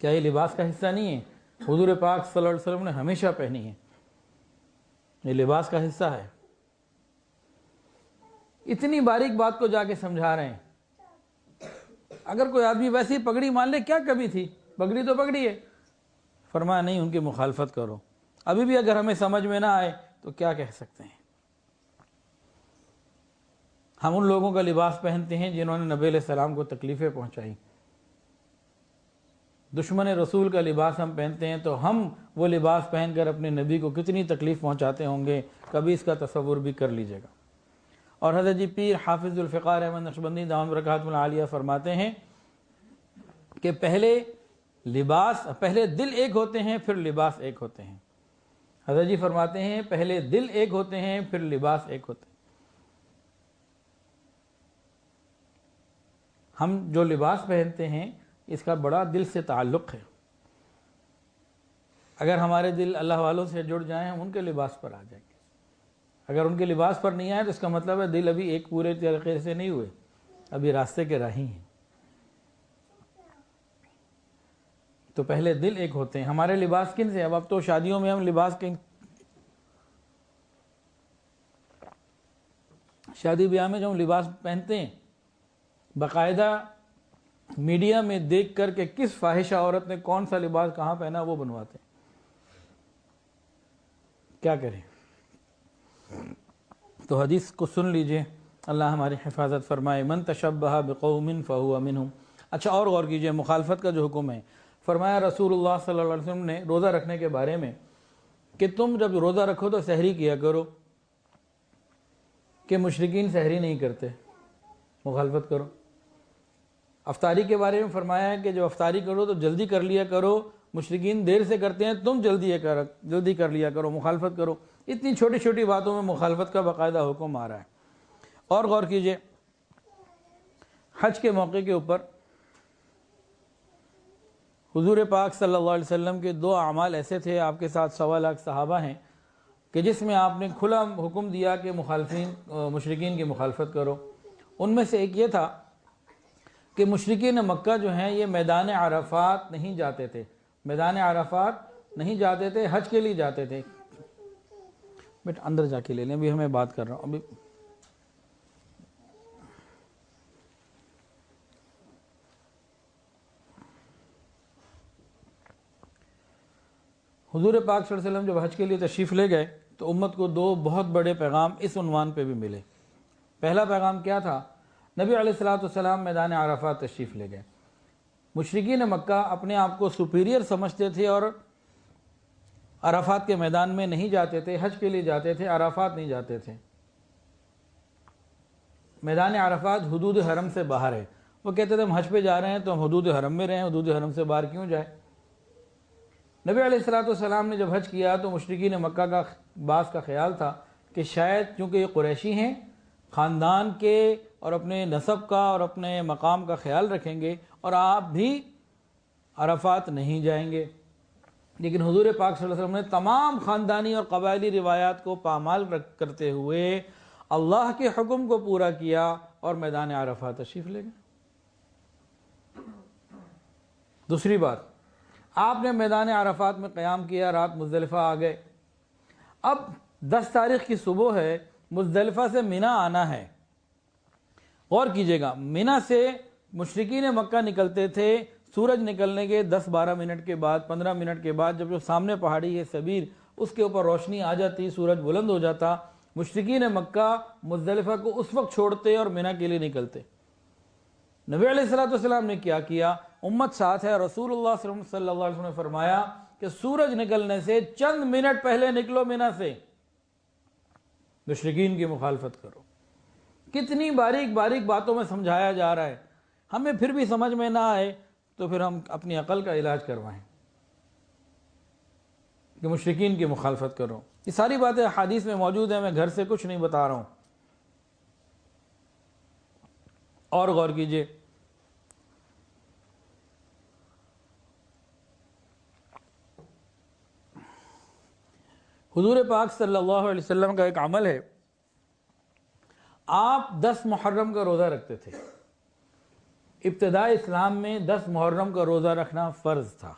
کیا یہ لباس کا حصہ نہیں ہے؟ حضور پاک صلی اللہ علیہ وسلم نے ہمیشہ پہنی ہے، یہ لباس کا حصہ ہے۔ اتنی باریک بات کو جا کے سمجھا رہے ہیں۔ اگر کوئی آدمی ویسی پگڑی مان لے، کیا کمی تھی، پگڑی تو پگڑی ہے۔ فرمایا نہیں، ان کی مخالفت کرو۔ ابھی بھی اگر ہمیں سمجھ میں نہ آئے تو کیا کہہ سکتے ہیں؟ ہم ان لوگوں کا لباس پہنتے ہیں جنہوں نے نبی علیہ السلام کو تکلیفیں پہنچائی۔ دشمن رسول کا لباس ہم پہنتے ہیں تو ہم وہ لباس پہن کر اپنے نبی کو کتنی تکلیف پہنچاتے ہوں گے، کبھی اس کا تصور بھی کر لیجئے گا۔ اور حضرت جی پیر حافظ الفقار احمد نقشبندی دامت برکاتہ العالیہ فرماتے ہیں کہ پہلے دل ایک ہوتے ہیں، پھر لباس ایک ہوتے ہیں۔ حضرت جی فرماتے ہیں پہلے دل ایک ہوتے ہیں، پھر لباس ایک ہوتے ہیں۔ ہم جو لباس پہنتے ہیں اس کا بڑا دل سے تعلق ہے۔ اگر ہمارے دل اللہ والوں سے جڑ جائیں، ہم ان کے لباس پر آ جائیں گے۔ اگر ان کے لباس پر نہیں آئے تو اس کا مطلب ہے دل ابھی ایک پورے طریقے سے نہیں ہوئے، ابھی راستے کے راہی ہیں۔ تو پہلے دل ایک ہوتے ہیں۔ ہمارے لباس کن سے؟ اب تو شادیوں میں ہم لباس شادی بیاہ میں جو ہم لباس پہنتے ہیں، باقاعدہ میڈیا میں دیکھ کر کہ کس فاحشہ عورت نے کون سا لباس کہاں پہنا وہ بنواتے ہیں۔ کیا کریں؟ تو حدیث کو سن لیجئے، اللہ ہماری حفاظت فرمائے۔ من تشبہ بقوم فہو منہم۔ اچھا، اور غور کیجئے مخالفت کا جو حکم ہے۔ فرمایا رسول اللہ صلی اللہ علیہ وسلم نے روزہ رکھنے کے بارے میں کہ تم جب روزہ رکھو تو سحری کیا کرو، کہ مشرکین سحری نہیں کرتے، مخالفت کرو۔ افطاری کے بارے میں فرمایا ہے کہ جب افطاری کرو تو جلدی کر لیا کرو، مشرکین دیر سے کرتے ہیں، تم جلدی کر لیا کرو، مخالفت کرو۔ اتنی چھوٹی چھوٹی باتوں میں مخالفت کا باقاعدہ حکم آ رہا ہے۔ اور غور کیجئے، حج کے موقع کے اوپر حضور پاک صلی اللہ علیہ وسلم کے 2 اعمال ایسے تھے، آپ کے ساتھ 1.25 لاکھ صحابہ ہیں، کہ جس میں آپ نے کھلا حکم دیا کہ مشرکین کی مخالفت کرو۔ ان میں سے ایک یہ تھا کہ مشرکین مکہ جو ہیں یہ میدان عرفات نہیں جاتے تھے، میدان عرفات نہیں جاتے تھے، حج کے لیے جاتے تھے۔ بیٹا اندر جا کے لے لیں، ابھی ہمیں بات کر رہا ہوں۔ ابھی حضور پاک صلی اللہ علیہ وسلم جب حج کے لیے تشریف لے گئے تو امت کو 2 بہت بڑے پیغام اس عنوان پہ بھی ملے۔ پہلا پیغام کیا تھا؟ نبی علیہ السلام میدان عرفات تشریف لے گئے۔ مشرکین مکہ اپنے آپ کو سپیریئر سمجھتے تھے اور عرفات کے میدان میں نہیں جاتے تھے، حج کے لیے جاتے تھے، عرفات نہیں جاتے تھے۔ میدان عرفات حدود حرم سے باہر ہے۔ وہ کہتے تھے ہم حج پہ جا رہے ہیں تو ہم حدود حرم میں رہیں، حدود حرم سے باہر کیوں جائیں؟ نبی علیہ السلام نے جب حج کیا تو مشرکین مکہ کا بعض کا خیال تھا کہ شاید چونکہ یہ قریشی ہیں، خاندان کے اور اپنے نسب کا اور اپنے مقام کا خیال رکھیں گے اور آپ بھی عرفات نہیں جائیں گے۔ لیکن حضور پاک صلی اللہ علیہ وسلم نے تمام خاندانی اور قبائلی روایات کو پامال کرتے ہوئے اللہ کے حکم کو پورا کیا اور میدان عرفات تشریف لے گئے۔ دوسری بات، آپ نے میدان عرفات میں قیام کیا، رات مزدلفہ آ گئے۔ اب 10 تاریخ کی صبح ہے، مزدلفہ سے منی آنا ہے۔ غور کیجئے گا، منی سے مشرکین مکہ نکلتے تھے، سورج نکلنے کے 10-12 منٹ کے بعد، 15 منٹ کے بعد، جب جو سامنے پہاڑی ہے سبیر، اس کے اوپر روشنی آ جاتی، سورج بلند ہو جاتا، مشرکین مکہ مزدلفہ کو اس وقت چھوڑتے اور منی کے لیے نکلتے۔ نبی علیہ السلام نے کیا کیا؟ امت ساتھ ہے، رسول اللہ صلی اللہ علیہ وسلم نے فرمایا کہ سورج نکلنے سے چند منٹ پہلے نکلو منی سے، مشرکین کی مخالفت کرو۔ کتنی باریک باریک باتوں میں سمجھایا جا رہا ہے، ہمیں پھر بھی سمجھ میں نہ آئے تو پھر ہم اپنی عقل کا علاج کروائیں کہ مشرکین کی مخالفت کرو۔ یہ ساری باتیں حدیث میں موجود ہیں، میں گھر سے کچھ نہیں بتا رہا ہوں۔ اور غور کیجئے، حضور پاک صلی اللہ علیہ وسلم کا ایک عمل ہے، آپ 10 محرم کا روزہ رکھتے تھے۔ ابتداء اسلام میں 10 محرم کا روزہ رکھنا فرض تھا۔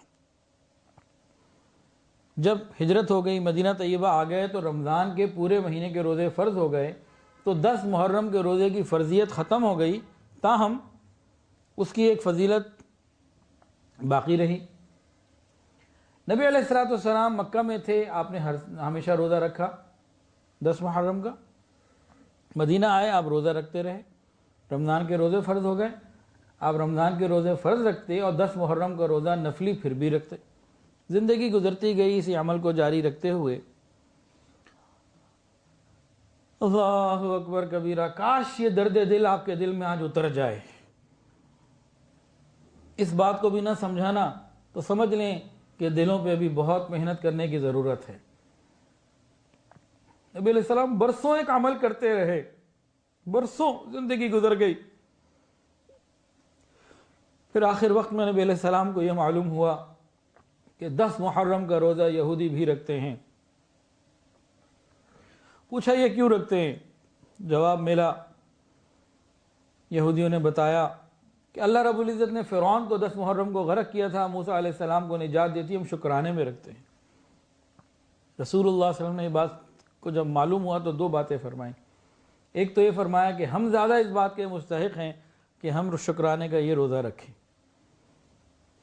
جب ہجرت ہو گئی، مدینہ طیبہ آ گئے تو رمضان کے پورے مہینے کے روزے فرض ہو گئے، تو 10 محرم کے روزے کی فرضیت ختم ہو گئی، تاہم اس کی ایک فضیلت باقی رہی۔ نبی علیہ السلام مکہ میں تھے، آپ نے ہمیشہ روزہ رکھا 10 محرم کا۔ مدینہ آئے، آپ روزہ رکھتے رہے، رمضان کے روزے فرض ہو گئے، آپ رمضان کے روزے فرض رکھتے اور 10 محرم کا روزہ نفلی پھر بھی رکھتے۔ زندگی گزرتی گئی اسی عمل کو جاری رکھتے ہوئے۔ اللہ اکبر کبیرہ، کاش یہ درد دل آپ کے دل میں آج اتر جائے۔ اس بات کو بھی نہ سمجھانا تو سمجھ لیں کہ دلوں پہ بھی بہت محنت کرنے کی ضرورت ہے۔ نبی علیہ السلام برسوں ایک عمل کرتے رہے، برسوں زندگی گزر گئی، پھر آخر وقت میں نبی علیہ السلام کو یہ معلوم ہوا کہ 10 محرم کا روزہ یہودی بھی رکھتے ہیں۔ پوچھا یہ کیوں رکھتے ہیں؟ جواب ملا، یہودیوں نے بتایا کہ اللہ رب العزت نے فرعون کو 10 محرم کو غرق کیا تھا، موسیٰ علیہ السلام کو نجات دیتی، ہم شکرانے میں رکھتے ہیں۔ رسول اللہ صلی اللہ علیہ وسلم نے یہ بات کو جب معلوم ہوا تو 2 باتیں فرمائیں۔ ایک تو یہ فرمایا کہ ہم زیادہ اس بات کے مستحق ہیں کہ ہم شکرانے کا یہ روزہ رکھیں۔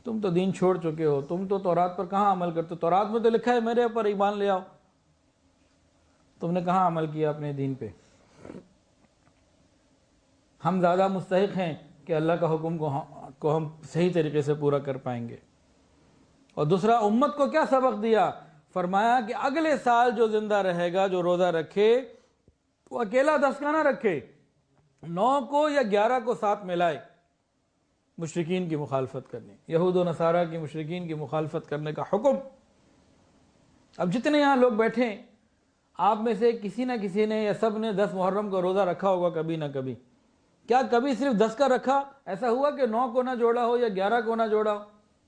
تم تو دین چھوڑ چکے ہو، تم تو تورات پر کہاں عمل کرتے ہو؟ تورات میں تو لکھا ہے میرے اوپر ایمان لے آؤ، تم نے کہاں عمل کیا اپنے دین پہ؟ ہم زیادہ مستحق ہیں کہ اللہ کا حکم کو ہم صحیح طریقے سے پورا کر پائیں گے۔ اور دوسرا، امت کو کیا سبق دیا؟ فرمایا کہ اگلے سال جو زندہ رہے گا، جو روزہ رکھے، وہ اکیلا 10 کا نہ رکھے، 9 کو یا 11 کو ساتھ ملائے۔ مشرکین کی مخالفت کرنے، یہود و نصارہ کی مشرکین کی مخالفت کرنے کا حکم۔ اب جتنے یہاں لوگ بیٹھے، آپ میں سے کسی نہ کسی نے یا سب نے 10 محرم کا روزہ رکھا ہوگا کبھی نہ کبھی۔ کیا کبھی صرف 10 کا رکھا؟ ایسا ہوا کہ 9 کو نہ جوڑا ہو یا 11 کو نہ جوڑا ہو؟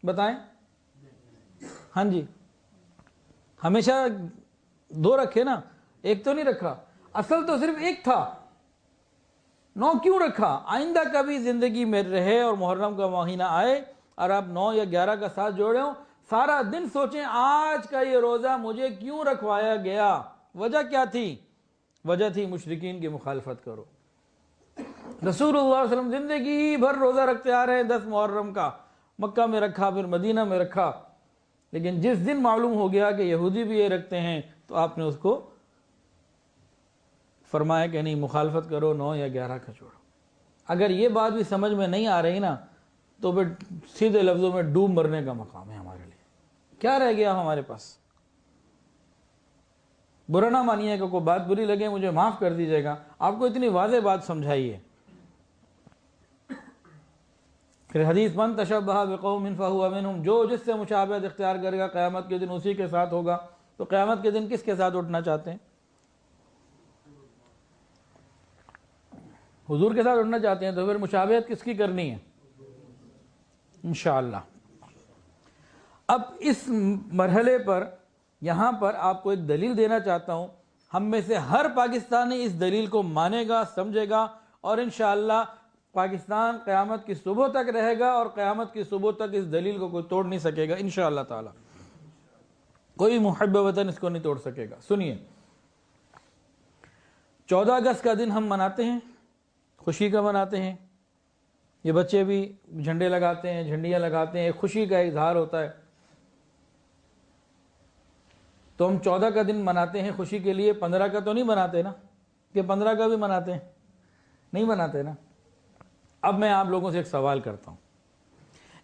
بتائیں۔ ہاں جی، ہمیشہ 2 رکھے نا، 1 تو نہیں رکھا۔ اصل تو صرف 1 تھا، 9 کیوں رکھا؟ آئندہ کبھی زندگی میں رہے اور محرم کا مہینہ آئے اور آپ 9 یا 11 کا ساتھ جوڑے ہوں، سارا دن سوچیں آج کا یہ روزہ مجھے کیوں رکھوایا گیا؟ وجہ کیا تھی؟ وجہ تھی مشرکین کی مخالفت کرو۔ رسول اللہ صلی اللہ علیہ وسلم زندگی بھر روزہ رکھتے آ رہے ہیں 10 محرم کا، مکہ میں رکھا، پھر مدینہ میں رکھا، لیکن جس دن معلوم ہو گیا کہ یہودی بھی یہ رکھتے ہیں تو آپ نے اس کو فرمایا کہ نہیں، مخالفت کرو، 9 یا 11 کا چھوڑو۔ اگر یہ بات بھی سمجھ میں نہیں آ رہی نا تو پھر سیدھے لفظوں میں ڈوب مرنے کا مقام ہے ہمارے لیے۔ کیا رہ گیا ہمارے پاس؟ برا نہ مانیے کہ کوئی بات بری لگے، مجھے معاف کر دیجیے گا، آپ کو اتنی واضح بات سمجھائی ہے۔ پھر حدیث، من تشبہ بقوم فہو منہم، جو جس سے مشابہت اختیار کرے گا قیامت کے دن اسی کے ساتھ ہوگا۔ تو قیامت کے دن کس کے ساتھ اٹھنا چاہتے ہیں؟ حضور کے ساتھ اٹھنا چاہتے ہیں، تو پھر مشابہت کس کی کرنی ہے؟ انشاءاللہ۔ اب اس مرحلے پر یہاں پر آپ کو ایک دلیل دینا چاہتا ہوں۔ ہم میں سے ہر پاکستانی اس دلیل کو مانے گا، سمجھے گا، اور انشاءاللہ پاکستان قیامت کی صبح تک رہے گا، اور قیامت کی صبح تک اس دلیل کو کوئی توڑ نہیں سکے گا انشاءاللہ تعالی، کوئی محب وطن اس کو نہیں توڑ سکے گا۔ سنیے، 14 اگست کا دن ہم مناتے ہیں، خوشی کا مناتے ہیں، یہ بچے بھی جھنڈے لگاتے ہیں، جھنڈیاں لگاتے ہیں، خوشی کا اظہار ہوتا ہے۔ تو ہم 14 کا دن مناتے ہیں خوشی کے لیے، 15 کا تو نہیں مناتے نا، کہ 15 کا بھی مناتے ہیں؟ نہیں مناتے نا۔ اب میں آپ لوگوں سے ایک سوال کرتا ہوں،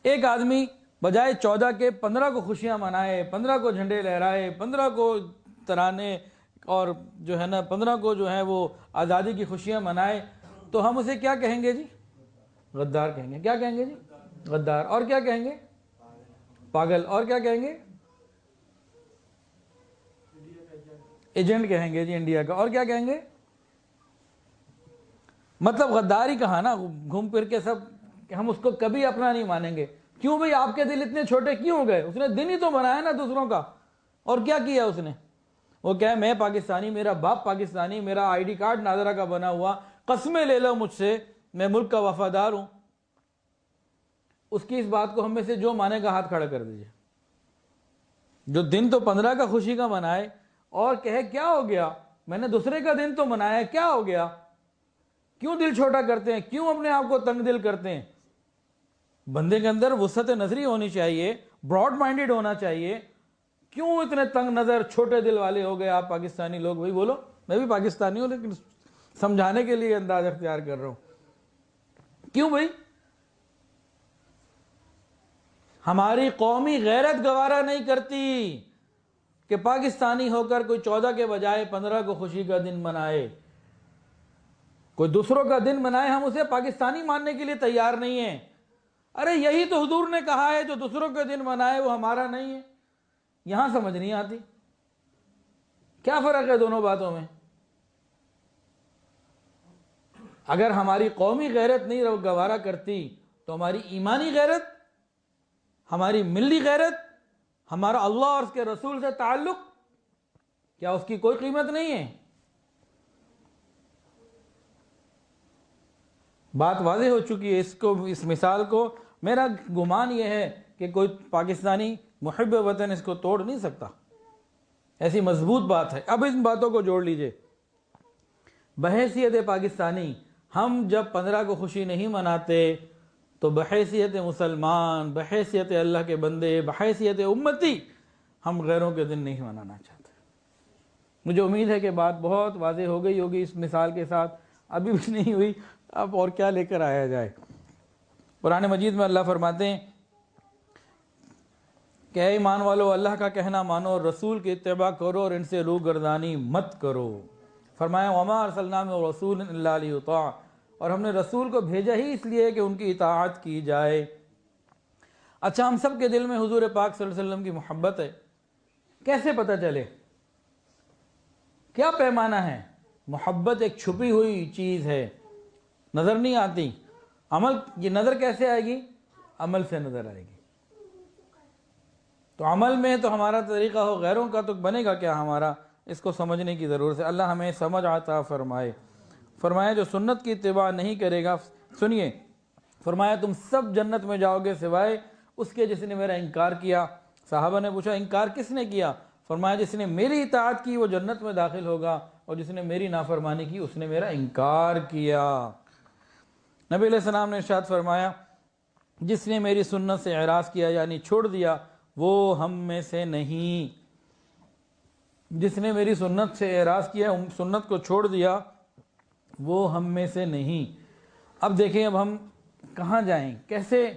ایک آدمی بجائے 14 کے 15 کو خوشیاں منائے، 15 کو جھنڈے لہرائے، 15 کو ترانے، اور جو ہے نا 15 کو جو ہے وہ آزادی کی خوشیاں منائے، تو ہم اسے کیا کہیں گے جی؟ غدار کہیں گے۔ کیا کہیں گے جی؟ غدار۔ اور کیا کہیں گے؟ پاگل۔ اور کیا کہیں گے؟ ایجنٹ کہیں گے جی انڈیا کا۔ اور کیا کہیں گے؟ مطلب غداری کہا نا گھوم پھر کے سب، کہ ہم اس کو کبھی اپنا نہیں مانیں گے۔ کیوں بھئی؟ آپ کے دل اتنے چھوٹے کیوں ہو گئے؟ اس نے دن ہی تو بنایا نا دوسروں کا، اور کیا کیا اس نے؟ وہ کہے میں پاکستانی، میرا باپ پاکستانی، میرا آئی ڈی کارڈ نادرا کا بنا ہوا، قسمیں لے لو مجھ سے، میں ملک کا وفادار ہوں۔ اس کی اس بات کو ہم میں سے جو مانے گا ہاتھ کھڑا کر دیجئے۔ جو دن تو 15 کا خوشی کا منائے اور کہے کیا ہو گیا، میں نے دوسرے کا دن تو منایا، کیا ہو گیا؟ کیوں دل چھوٹا کرتے ہیں؟ کیوں اپنے آپ کو تنگ دل کرتے ہیں؟ بندے کے اندر وسعت نظری ہونی چاہیے، براڈ مائنڈڈ ہونا چاہیے۔ کیوں اتنے تنگ نظر چھوٹے دل والے ہو گئے آپ پاکستانی لوگ؟ بھائی بولو، میں بھی پاکستانی ہوں لیکن سمجھانے کے لیے انداز اختیار کر رہا ہوں۔ کیوں بھائی؟ ہماری قومی غیرت گوارا نہیں کرتی کہ پاکستانی ہو کر کوئی 14 کے بجائے 15 کو خوشی کا دن منائے، کوئی دوسروں کا دن منائے، ہم اسے پاکستانی ماننے کے لیے تیار نہیں ہیں۔ ارے یہی تو حضور نے کہا ہے جو دوسروں کے دن منائے وہ ہمارا نہیں ہے۔ یہاں سمجھ نہیں آتی کیا فرق ہے دونوں باتوں میں؟ اگر ہماری قومی غیرت نہیں گوارا کرتی تو ہماری ایمانی غیرت، ہماری ملی غیرت، ہمارا اللہ اور اس کے رسول سے تعلق، کیا اس کی کوئی قیمت نہیں ہے؟ بات واضح ہو چکی ہے۔ اس مثال کو میرا گمان یہ ہے کہ کوئی پاکستانی محب وطن اس کو توڑ نہیں سکتا، ایسی مضبوط بات ہے۔ اب ان باتوں کو جوڑ لیجئے۔ بحیثیت پاکستانی ہم جب 15 کو خوشی نہیں مناتے تو بحیثیت مسلمان، بحیثیت اللہ کے بندے، بحیثیت امتی ہم غیروں کے دن نہیں منانا چاہتے۔ مجھے امید ہے کہ بات بہت واضح ہو گئی ہوگی اس مثال کے ساتھ، ابھی بھی نہیں ہوئی، اب اور کیا لے کر آیا جائے۔ قرآن مجید میں اللہ فرماتے ہیں کہ اے ایمان والو اللہ کا کہنا مانو اور رسول کی اتباع کرو اور ان سے روگردانی مت کرو۔ فرمایا وما ارسلنا من رسول الا لیطاع، اور ہم نے رسول کو بھیجا ہی اس لیے کہ ان کی اطاعت کی جائے۔ اچھا، ہم سب کے دل میں حضور پاک صلی اللہ علیہ وسلم کی محبت ہے، کیسے پتہ چلے؟ کیا پیمانہ ہے؟ محبت ایک چھپی ہوئی چیز ہے، نظر نہیں آتی۔ عمل، یہ نظر کیسے آئے گی؟ عمل سے نظر آئے گی۔ تو عمل میں تو ہمارا طریقہ ہو، غیروں کا تو بنے گا کیا ہمارا؟ اس کو سمجھنے کی ضرورت ہے۔ اللہ ہمیں سمجھ عطا فرمائے۔ فرمایا جو سنت کی اتباع نہیں کرے گا، سنیے، فرمایا تم سب جنت میں جاؤ گے سوائے اس کے جس نے میرا انکار کیا۔ صحابہ نے پوچھا انکار کس نے کیا؟ فرمایا جس نے میری اطاعت کی وہ جنت میں داخل ہوگا، اور جس نے میری نافرمانی کی اس نے میرا انکار کیا۔ نبی علیہ السلام نے ارشاد فرمایا جس نے میری سنت سے اعراض کیا یعنی چھوڑ دیا وہ ہم میں سے نہیں۔ جس نے میری سنت سے اعراض کیا، سنت کو چھوڑ دیا، وہ ہم میں سے نہیں۔ اب دیکھیں، اب ہم کہاں جائیں، کیسے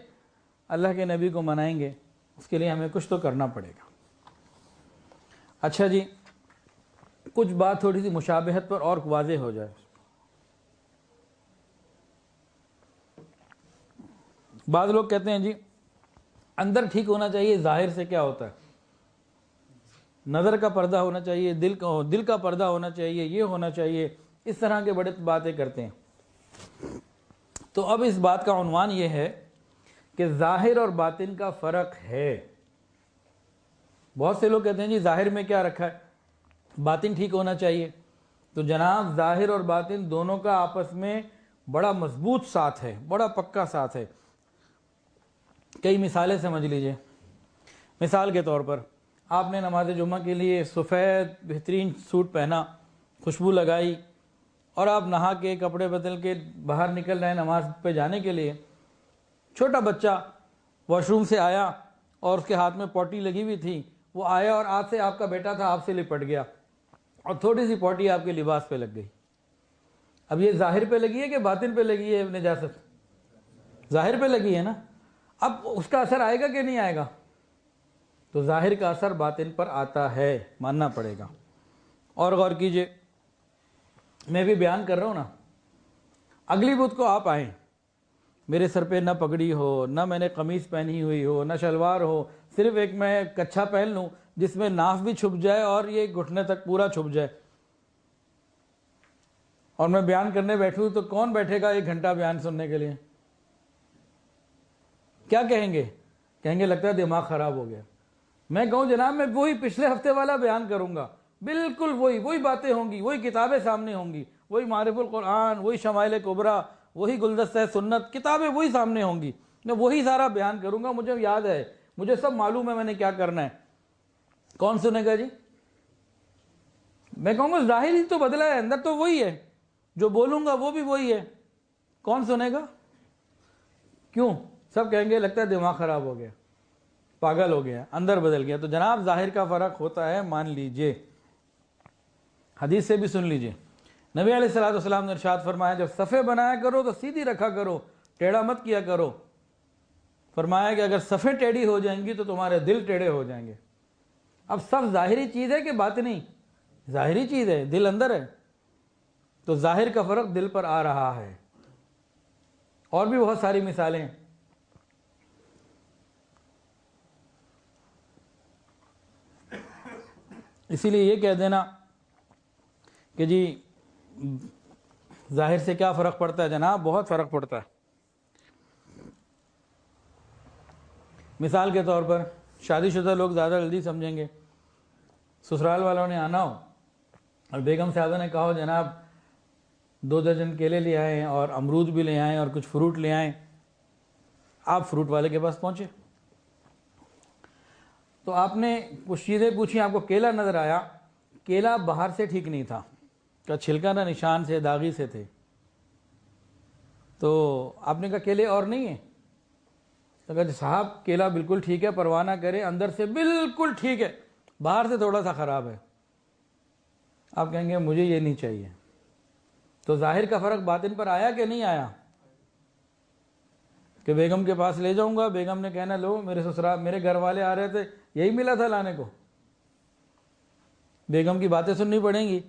اللہ کے نبی کو منائیں گے؟ اس کے لیے ہمیں کچھ تو کرنا پڑے گا۔ اچھا جی، کچھ بات تھوڑی سی مشابہت پر اور واضح ہو جائے۔ بعض لوگ کہتے ہیں جی اندر ٹھیک ہونا چاہیے، ظاہر سے کیا ہوتا ہے؟ نظر کا پردہ ہونا چاہیے، دل کا پردہ ہونا چاہیے، یہ ہونا چاہیے، اس طرح کے بڑے باتیں کرتے ہیں۔ تو اب اس بات کا عنوان یہ ہے کہ ظاہر اور باطن کا فرق ہے۔ بہت سے لوگ کہتے ہیں جی ظاہر میں کیا رکھا ہے؟ باطن ٹھیک ہونا چاہیے۔ تو جناب ظاہر اور باطن دونوں کا آپس میں بڑا مضبوط ساتھ ہے، بڑا پکا ساتھ ہے۔ کئی مثالیں سمجھ لیجئے۔ مثال کے طور پر آپ نے نماز جمعہ کے لیے سفید بہترین سوٹ پہنا، خوشبو لگائی، اور آپ نہا کے کپڑے بدل کے باہر نکل رہے ہیں نماز پہ جانے کے لیے۔ چھوٹا بچہ واش روم سے آیا اور اس کے ہاتھ میں پوٹی لگی ہوئی تھی، وہ آیا اور آج سے آپ کا بیٹا تھا، آپ سے لپٹ گیا اور تھوڑی سی پوٹی آپ کے لباس پہ لگ گئی۔ اب یہ ظاہر پہ لگی ہے کہ باطن پہ لگی ہے نجاست؟ ظاہر پہ لگی ہے نا۔ اب اس کا اثر آئے گا کہ نہیں آئے گا؟ تو ظاہر کا اثر باطن پر آتا ہے، ماننا پڑے گا۔ اور غور کیجئے، میں بھی بیان کر رہا ہوں نا، اگلی بدھ کو آپ آئیں، میرے سر پہ نہ پگڑی ہو، نہ میں نے قمیص پہنی ہوئی ہو، نہ شلوار ہو، صرف ایک میں کچھا پہن لوں جس میں ناف بھی چھپ جائے اور یہ گھٹنے تک پورا چھپ جائے، اور میں بیان کرنے بیٹھوں تو کون بیٹھے گا 1 گھنٹہ بیان سننے کے لیے؟ کیا کہیں گے؟ کہیں گے لگتا ہے دماغ خراب ہو گیا۔ میں کہوں جناب میں وہی پچھلے ہفتے والا بیان کروں گا، بالکل وہی باتیں ہوں گی، وہی کتابیں سامنے ہوں گی، وہی معارف القرآن، وہی شمائل کبریٰ، وہی گلدستہ سنت، کتابیں وہی سامنے ہوں گی، میں وہی سارا بیان کروں گا، مجھے یاد ہے، مجھے سب معلوم ہے میں نے کیا کرنا ہے۔ کون سنے گا جی؟ میں کہوں گا ظاہر ہی تو بدلا ہے، اندر تو وہی ہے، جو بولوں گا وہ بھی وہی ہے، کون سنے گا؟ کیوں؟ سب کہیں گے لگتا ہے دماغ خراب ہو گیا، پاگل ہو گیا، اندر بدل گیا۔ تو جناب ظاہر کا فرق ہوتا ہے، مان لیجئے۔ حدیث سے بھی سن لیجئے، نبی علیہ الصلوۃ والسلام نے ارشاد فرمایا جب صفیں بنایا کرو تو سیدھی رکھا کرو، ٹیڑھا مت کیا کرو۔ فرمایا کہ اگر صفیں ٹیڑھی ہو جائیں گی تو تمہارے دل ٹیڑھے ہو جائیں گے۔ اب صف ظاہری چیز ہے کہ باطنی؟ ظاہری چیز ہے، دل اندر ہے، تو ظاہر کا فرق دل پر آ رہا ہے۔ اور بھی بہت ساری مثالیں ہیں۔ اسی لیے یہ کہہ دینا کہ جی ظاہر سے کیا فرق پڑتا ہے، جناب بہت فرق پڑتا ہے۔ مثال کے طور پر شادی شدہ لوگ زیادہ جلدی سمجھیں گے۔ سسرال والوں نے آنا ہو اور بیگم صاحبہ نے کہا ہو جناب 2 درجن کیلے لے آئیں اور امرود بھی لے آئیں اور کچھ فروٹ لے آئیں، آپ فروٹ والے کے پاس پہنچے تو آپ نے کچھ چیزیں پوچھی، آپ کو کیلا نظر آیا، کیلا باہر سے ٹھیک نہیں تھا، کا چھلکا نہ نشان سے داغی سے تھے، تو آپ نے کہا کیلے اور نہیں ہیں؟ تو کہا صاحب کیلا بالکل ٹھیک ہے، پرواہ نہ کرے، اندر سے بالکل ٹھیک ہے، باہر سے تھوڑا سا خراب ہے۔ آپ کہیں گے مجھے یہ نہیں چاہیے۔ تو ظاہر کا فرق باطن پر آیا کہ نہیں آیا؟ کہ بیگم کے پاس لے جاؤں گا، بیگم نے کہنا لو میرے سسرال میرے گھر والے آ رہے تھے، یہی ملا تھا لانے کو، بیگم کی باتیں سننی پڑیں گی،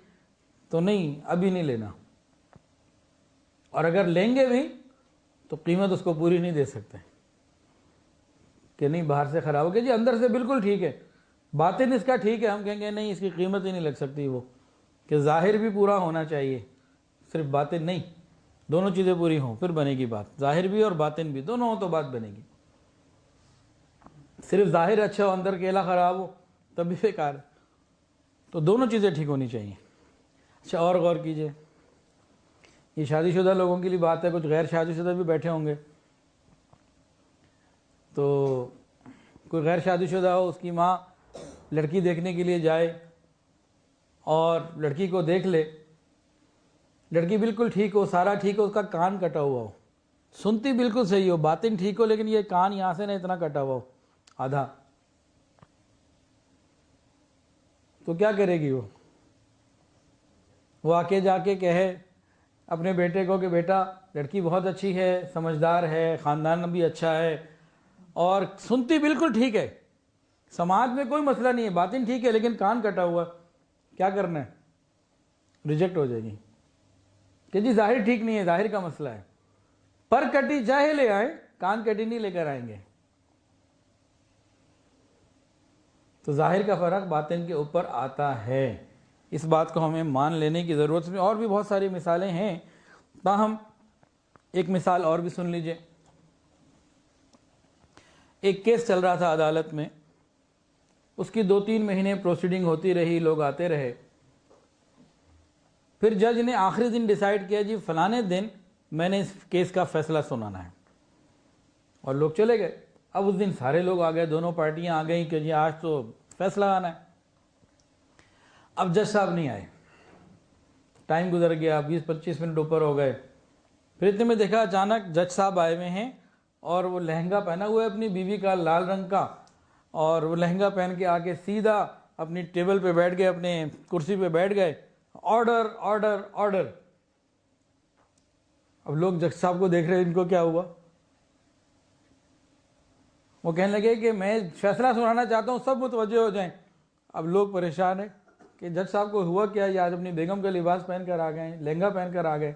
تو نہیں ابھی نہیں لینا، اور اگر لیں گے بھی تو قیمت اس کو پوری نہیں دے سکتے کہ نہیں باہر سے خراب ہو گیا جی، اندر سے بالکل ٹھیک ہے، باطن اس کا ٹھیک ہے، ہم کہیں گے نہیں اس کی قیمت ہی نہیں لگ سکتی، وہ کہ ظاہر بھی پورا ہونا چاہیے، صرف باطن نہیں، دونوں چیزیں پوری ہوں پھر بنے گی بات، ظاہر بھی اور باطن بھی دونوں ہوں تو بات بنے گی۔ صرف ظاہر اچھا ہو اندر کیلا خراب ہو تب بھی بیکار ہے، تو دونوں چیزیں ٹھیک ہونی چاہیے۔ اچھا اور غور کیجئے، یہ شادی شدہ لوگوں کے لیے بات ہے، کچھ غیر شادی شدہ بھی بیٹھے ہوں گے، تو کوئی غیر شادی شدہ ہو، اس کی ماں لڑکی دیکھنے کے لیے جائے اور لڑکی کو دیکھ لے، لڑکی بالکل ٹھیک ہو، سارا ٹھیک ہو، اس کا کان کٹا ہوا ہو، سنتی بالکل صحیح ہو، باطن ٹھیک ہو، لیکن یہ کان یہاں سے نہ اتنا کٹا ہوا ہو آدھا، تو کیا کرے گی وہ آ کے جا کے کہے اپنے بیٹے کو کہ بیٹا لڑکی بہت اچھی ہے، سمجھدار ہے، خاندان بھی اچھا ہے، اور سنتی بالکل ٹھیک ہے، سماج میں کوئی مسئلہ نہیں ہے، باطن ٹھیک ہے لیکن کان کٹا ہوا، کیا کرنا ہے؟ ریجیکٹ ہو جائے گی کہ جی ظاہر ٹھیک نہیں ہے، ظاہر کا مسئلہ ہے، پر کٹی چاہے لے آئیں، کان کٹی نہیں لے کر آئیں گے۔ تو ظاہر کا فرق باطن کے اوپر آتا ہے، اس بات کو ہمیں مان لینے کی ضرورت ہے۔ اور بھی بہت ساری مثالیں ہیں، تاہم ایک مثال اور بھی سن لیجئے۔ ایک کیس چل رہا تھا عدالت میں، اس کی 2-3 مہینے پروسیڈنگ ہوتی رہی، لوگ آتے رہے، پھر جج نے آخری دن ڈیسائیڈ کیا جی فلانے دن میں نے اس کیس کا فیصلہ سنانا ہے، اور لوگ چلے گئے۔ اب اس دن سارے لوگ آ گئے، دونوں پارٹیاں آ گئیں کہ جی آج تو فیصلہ آنا ہے۔ اب جج صاحب نہیں آئے، ٹائم گزر گیا، 20-25 منٹ اوپر ہو گئے۔ پھر اتنے میں دیکھا اچانک جج صاحب آئے ہوئے ہیں، اور وہ لہنگا پہنا ہوا ہے اپنی بیوی کا لال رنگ کا، اور وہ لہنگا پہن کے آ کے سیدھا اپنی ٹیبل پہ بیٹھ گئے، اپنے کرسی پہ بیٹھ گئے، آرڈر آرڈر آرڈر۔ اب لوگ جج صاحب کو دیکھ رہے، ان کو کیا ہوا؟ وہ کہنے لگے کہ میں فیصلہ سنانا چاہتا ہوں، سب متوجہ ہو جائیں۔ اب لوگ پریشان ہیں کہ جج صاحب کو ہوا کیا، یہ آج اپنی بیگم کا لباس پہن کر آ گئے، لہنگا پہن کر آ گئے۔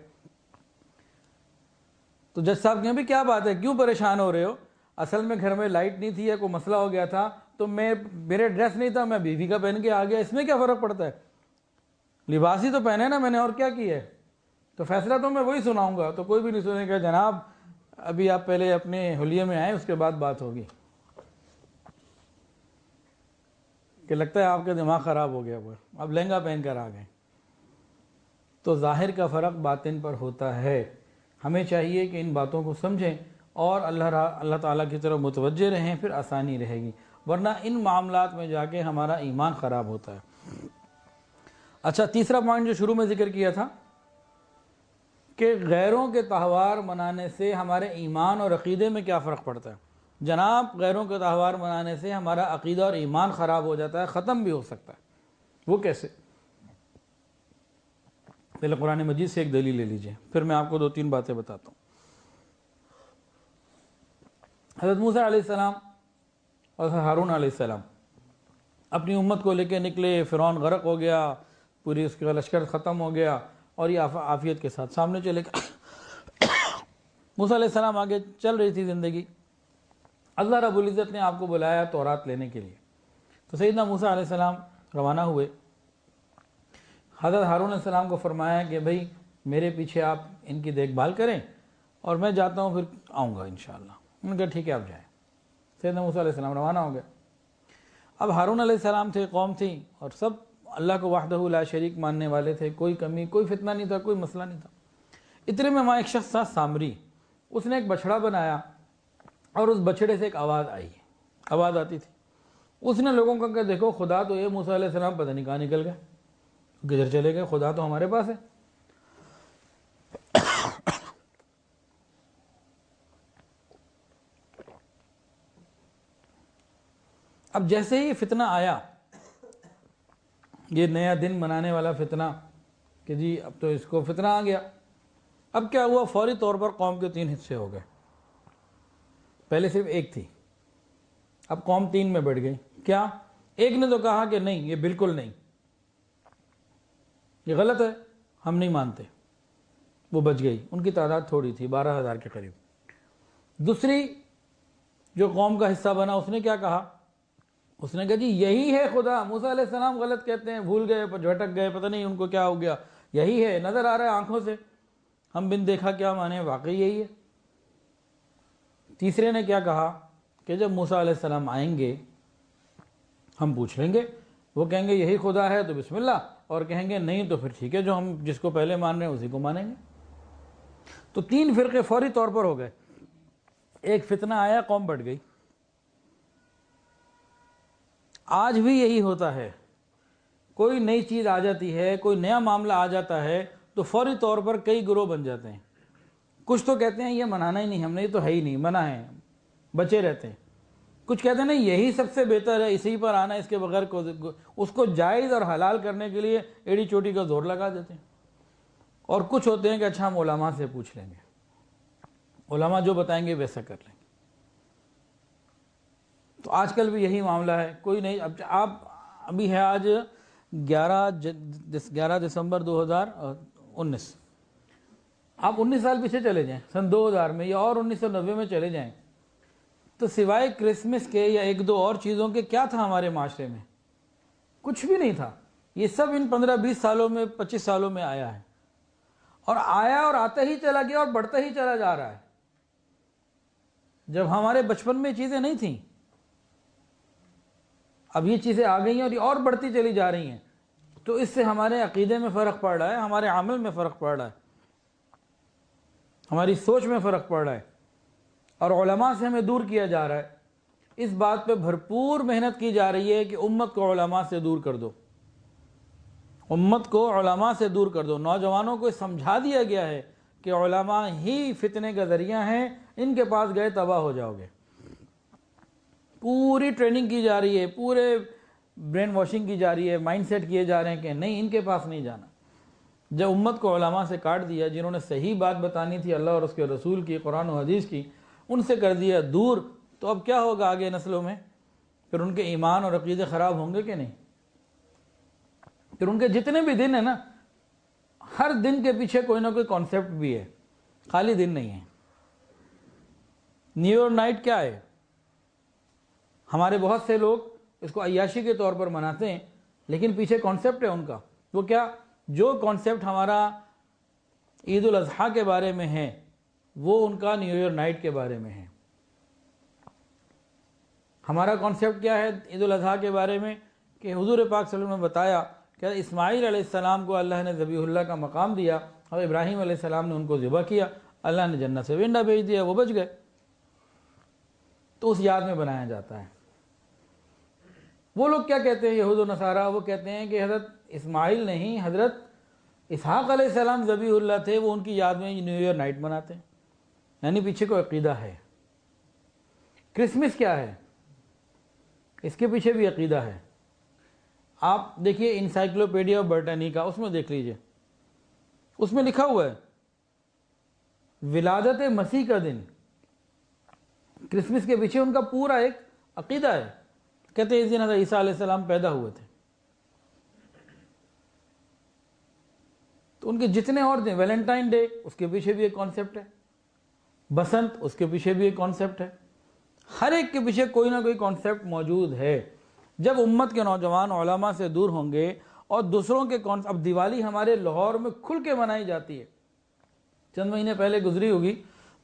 تو جج صاحب کہیں بھی کیا بات ہے، کیوں پریشان ہو رہے ہو؟ اصل میں گھر میں لائٹ نہیں تھی یا کوئی مسئلہ ہو گیا تھا، تو میرے ڈریس نہیں تھا، میں بیوی کا پہن کے آ گیا، اس میں کیا فرق پڑتا ہے؟ لباس ہی تو پہنے نا میں نے، اور کیا کیا ہے؟ تو فیصلہ تو میں وہی سناؤں گا۔ تو کوئی بھی نہیں سنے گا، جناب ابھی آپ پہلے اپنے حلیے میں آئیں، اس کے بعد بات ہوگی۔ کہ لگتا ہے آپ کا دماغ خراب ہو گیا، وہ اب لہنگا پہن کر آ گئے۔ تو ظاہر کا فرق باطن پر ہوتا ہے۔ ہمیں چاہیے کہ ان باتوں کو سمجھیں اور اللہ تعالیٰ کی طرف متوجہ رہیں، پھر آسانی رہے گی، ورنہ ان معاملات میں جا کے ہمارا ایمان خراب ہوتا ہے۔ اچھا، تیسرا پوائنٹ جو شروع میں ذکر کیا تھا کہ غیروں کے تہوار منانے سے ہمارے ایمان اور عقیدے میں کیا فرق پڑتا ہے۔ جناب غیروں کے تہوار منانے سے ہمارا عقیدہ اور ایمان خراب ہو جاتا ہے، ختم بھی ہو سکتا ہے۔ وہ کیسے؟ پہلے قرآن مجید سے ایک دلیل لے لیجئے، پھر میں آپ کو 2-3 باتیں بتاتا ہوں۔ حضرت موسیٰ علیہ السلام اور حضرت ہارون علیہ السلام اپنی امت کو لے کے نکلے، فرعون غرق ہو گیا، پوری اس کا لشکر ختم ہو گیا، اور یہ عافیت کے ساتھ سامنے چلے گئے۔ موسیٰ علیہ السلام آگے چل رہی تھی زندگی، اللہ رب العزت نے آپ کو بلایا تورات لینے کے لیے، تو سیدنا موسیٰ علیہ السلام روانہ ہوئے۔ حضرت ہارون علیہ السلام کو فرمایا کہ بھئی میرے پیچھے آپ ان کی دیکھ بھال کریں، اور میں جاتا ہوں، پھر آؤں گا انشاءاللہ۔ انہوں نے کہا ٹھیک ہے آپ جائیں۔ سیدنا موسیٰ علیہ السلام روانہ ہو گئے۔ اب ہارون علیہ السلام تھے، قوم تھی، اور سب اللہ کو وحدہ لا شریک ماننے والے تھے، کوئی کمی، کوئی فتنہ نہیں تھا، کوئی مسئلہ نہیں تھا۔ اتنے میں وہاں ایک شخص تھا سامری، اس نے ایک بچڑا بنایا، اور اس بچڑے سے ایک آواز آتی تھی۔ اس نے لوگوں کو کہا دیکھو خدا تو یہ موسیٰ علیہ السلام پتہ نہیں کہاں نکل گئے، کدھر چلے گئے، خدا تو ہمارے پاس ہے۔ اب جیسے ہی فتنہ آیا، یہ نیا دن منانے والا فتنہ، کہ جی اب تو اس کو فتنہ آ گیا، اب کیا ہوا، فوری طور پر قوم کے 3 حصے ہو گئے۔ پہلے صرف ایک تھی، اب قوم 3 میں بڑھ گئی۔ کیا؟ ایک نے تو کہا کہ نہیں، یہ بالکل نہیں، یہ غلط ہے، ہم نہیں مانتے، وہ بچ گئی، ان کی تعداد تھوڑی تھی، 12,000 کے قریب۔ دوسری جو قوم کا حصہ بنا، اس نے کیا کہا؟ اس نے کہا جی یہی ہے خدا، موسیٰ علیہ السلام غلط کہتے ہیں، بھول گئے، جھٹک گئے، پتہ نہیں ان کو کیا ہو گیا، یہی ہے، نظر آ رہا ہے آنکھوں سے، ہم بن دیکھا کیا مانے، واقعی یہی ہے۔ تیسرے نے کیا کہا کہ جب موسیٰ علیہ السلام آئیں گے ہم پوچھ لیں گے، وہ کہیں گے یہی خدا ہے تو بسم اللہ، اور کہیں گے نہیں تو پھر ٹھیک ہے، جو ہم جس کو پہلے مان رہے ہیں اسی کو مانیں گے۔ تو 3 فرقے فوری طور پر ہو گئے، ایک فتنہ آیا، قوم بڑھ گئی۔ آج بھی یہی ہوتا ہے، کوئی نئی چیز آ جاتی ہے، کوئی نیا معاملہ آ جاتا ہے، تو فوری طور پر کئی گروہ بن جاتے ہیں۔ کچھ تو کہتے ہیں یہ منانا ہی نہیں ہم نے، یہ تو ہے ہی نہیں، منع ہے، بچے رہتے ہیں۔ کچھ کہتے ہیں نہیں یہی سب سے بہتر ہے، اسی پر آنا، اس کے بغیر اس کو جائز اور حلال کرنے کے لیے ایڑی چوٹی کا زور لگا دیتے ہیں۔ اور کچھ ہوتے ہیں کہ اچھا ہم علماء سے پوچھ لیں گے، علماء جو بتائیں گے ویسا کر لیں گے۔ تو آج کل بھی یہی معاملہ ہے، کوئی نہیں۔ آپ ابھی ہے آج 11 دسمبر 2019، آپ 19 سال پیچھے چلے جائیں، سن 2000 میں یا اور 1990 میں چلے جائیں، تو سوائے کرسمس کے یا 1-2 اور چیزوں کے کیا تھا ہمارے معاشرے میں؟ کچھ بھی نہیں تھا۔ یہ سب ان 15-20 سالوں میں، 25 سالوں میں آیا ہے، اور آیا اور آتا ہی چلا گیا، اور بڑھتا ہی چلا جا رہا ہے۔ جب ہمارے بچپن میں چیزیں نہیں تھیں، اب یہ چیزیں آ گئی ہیں اور یہ اور بڑھتی چلی جا رہی ہیں۔ تو اس سے ہمارے عقیدے میں فرق پڑ رہا ہے، ہمارے عمل میں فرق پڑ رہا ہے، ہماری سوچ میں فرق پڑ رہا ہے، اور علماء سے ہمیں دور کیا جا رہا ہے۔ اس بات پہ بھرپور محنت کی جا رہی ہے کہ امت کو علماء سے دور کر دو، امت کو علماء سے دور کر دو۔ نوجوانوں کو سمجھا دیا گیا ہے کہ علماء ہی فتنے کا ذریعہ ہیں، ان کے پاس گئے تباہ ہو جاؤ گے۔ پوری ٹریننگ کی جا رہی ہے، پورے برین واشنگ کی جا رہی ہے، مائنڈ سیٹ کیے جا رہے ہیں کہ نہیں، ان کے پاس نہیں جانا۔ جب امت کو علماء سے کاٹ دیا، جنہوں نے صحیح بات بتانی تھی اللہ اور اس کے رسول کی، قرآن و حدیث کی، ان سے کر دیا دور، تو اب کیا ہوگا آگے نسلوں میں؟ پھر ان کے ایمان اور عقیدے خراب ہوں گے کہ نہیں؟ پھر ان کے جتنے بھی دن ہیں نا، ہر دن کے پیچھے کوئی نہ کوئی کانسیپٹ بھی ہے، خالی دن نہیں ہے۔ نیو ایئر نائٹ کیا ہے؟ ہمارے بہت سے لوگ اس کو عیاشی کے طور پر مناتے ہیں، لیکن پیچھے کانسیپٹ ہے ان کا۔ وہ کیا؟ جو کانسیپٹ ہمارا عید الاضحیٰ کے بارے میں ہے، وہ ان کا نیو ایئر نائٹ کے بارے میں ہے۔ ہمارا کانسیپٹ کیا ہے عید الاضحیٰ کے بارے میں؟ کہ حضور پاک صلی اللہ علیہ وسلم نے بتایا کہ اسماعیل علیہ السلام کو اللہ نے ذبیح اللہ کا مقام دیا، اور ابراہیم علیہ السلام نے ان کو ذبح کیا، اللہ نے جنت سے ونڈا بھیج دیا، وہ بچ گئے۔ تو اس یاد میں بنایا جاتا ہے۔ وہ لوگ کیا کہتے ہیں یہود و نصارہ؟ وہ کہتے ہیں کہ حضرت اسماعیل نہیں، حضرت اسحاق علیہ السلام ذبیح اللہ تھے، وہ ان کی یاد میں نیو ایئر نائٹ مناتے ہیں، یعنی پیچھے کوئی عقیدہ ہے۔ کرسمس کیا ہے؟ اس کے پیچھے بھی عقیدہ ہے۔ آپ دیکھیے انسائکلوپیڈیا برٹانیکا، اس میں دیکھ لیجئے، اس میں لکھا ہوا ہے ولادت مسیح کا دن۔ کرسمس کے پیچھے ان کا پورا ایک عقیدہ ہے، کہتے ہیں اس دن حضرت عیسیٰ علیہ السلام پیدا ہوئے تھے۔ تو ان کے جتنے اور دن، ویلنٹائن ڈے، اس کے پیچھے بھی ایک کانسیپٹ ہے، بسنت، اس کے پیچھے بھی ایک کانسیپٹ ہے۔ ہر ایک کے پیچھے کوئی نہ کوئی کانسیپٹ موجود ہے۔ جب امت کے نوجوان علماء سے دور ہوں گے اور دوسروں کے اب دیوالی ہمارے لاہور میں کھل کے منائی جاتی ہے، چند مہینے پہلے گزری ہوگی،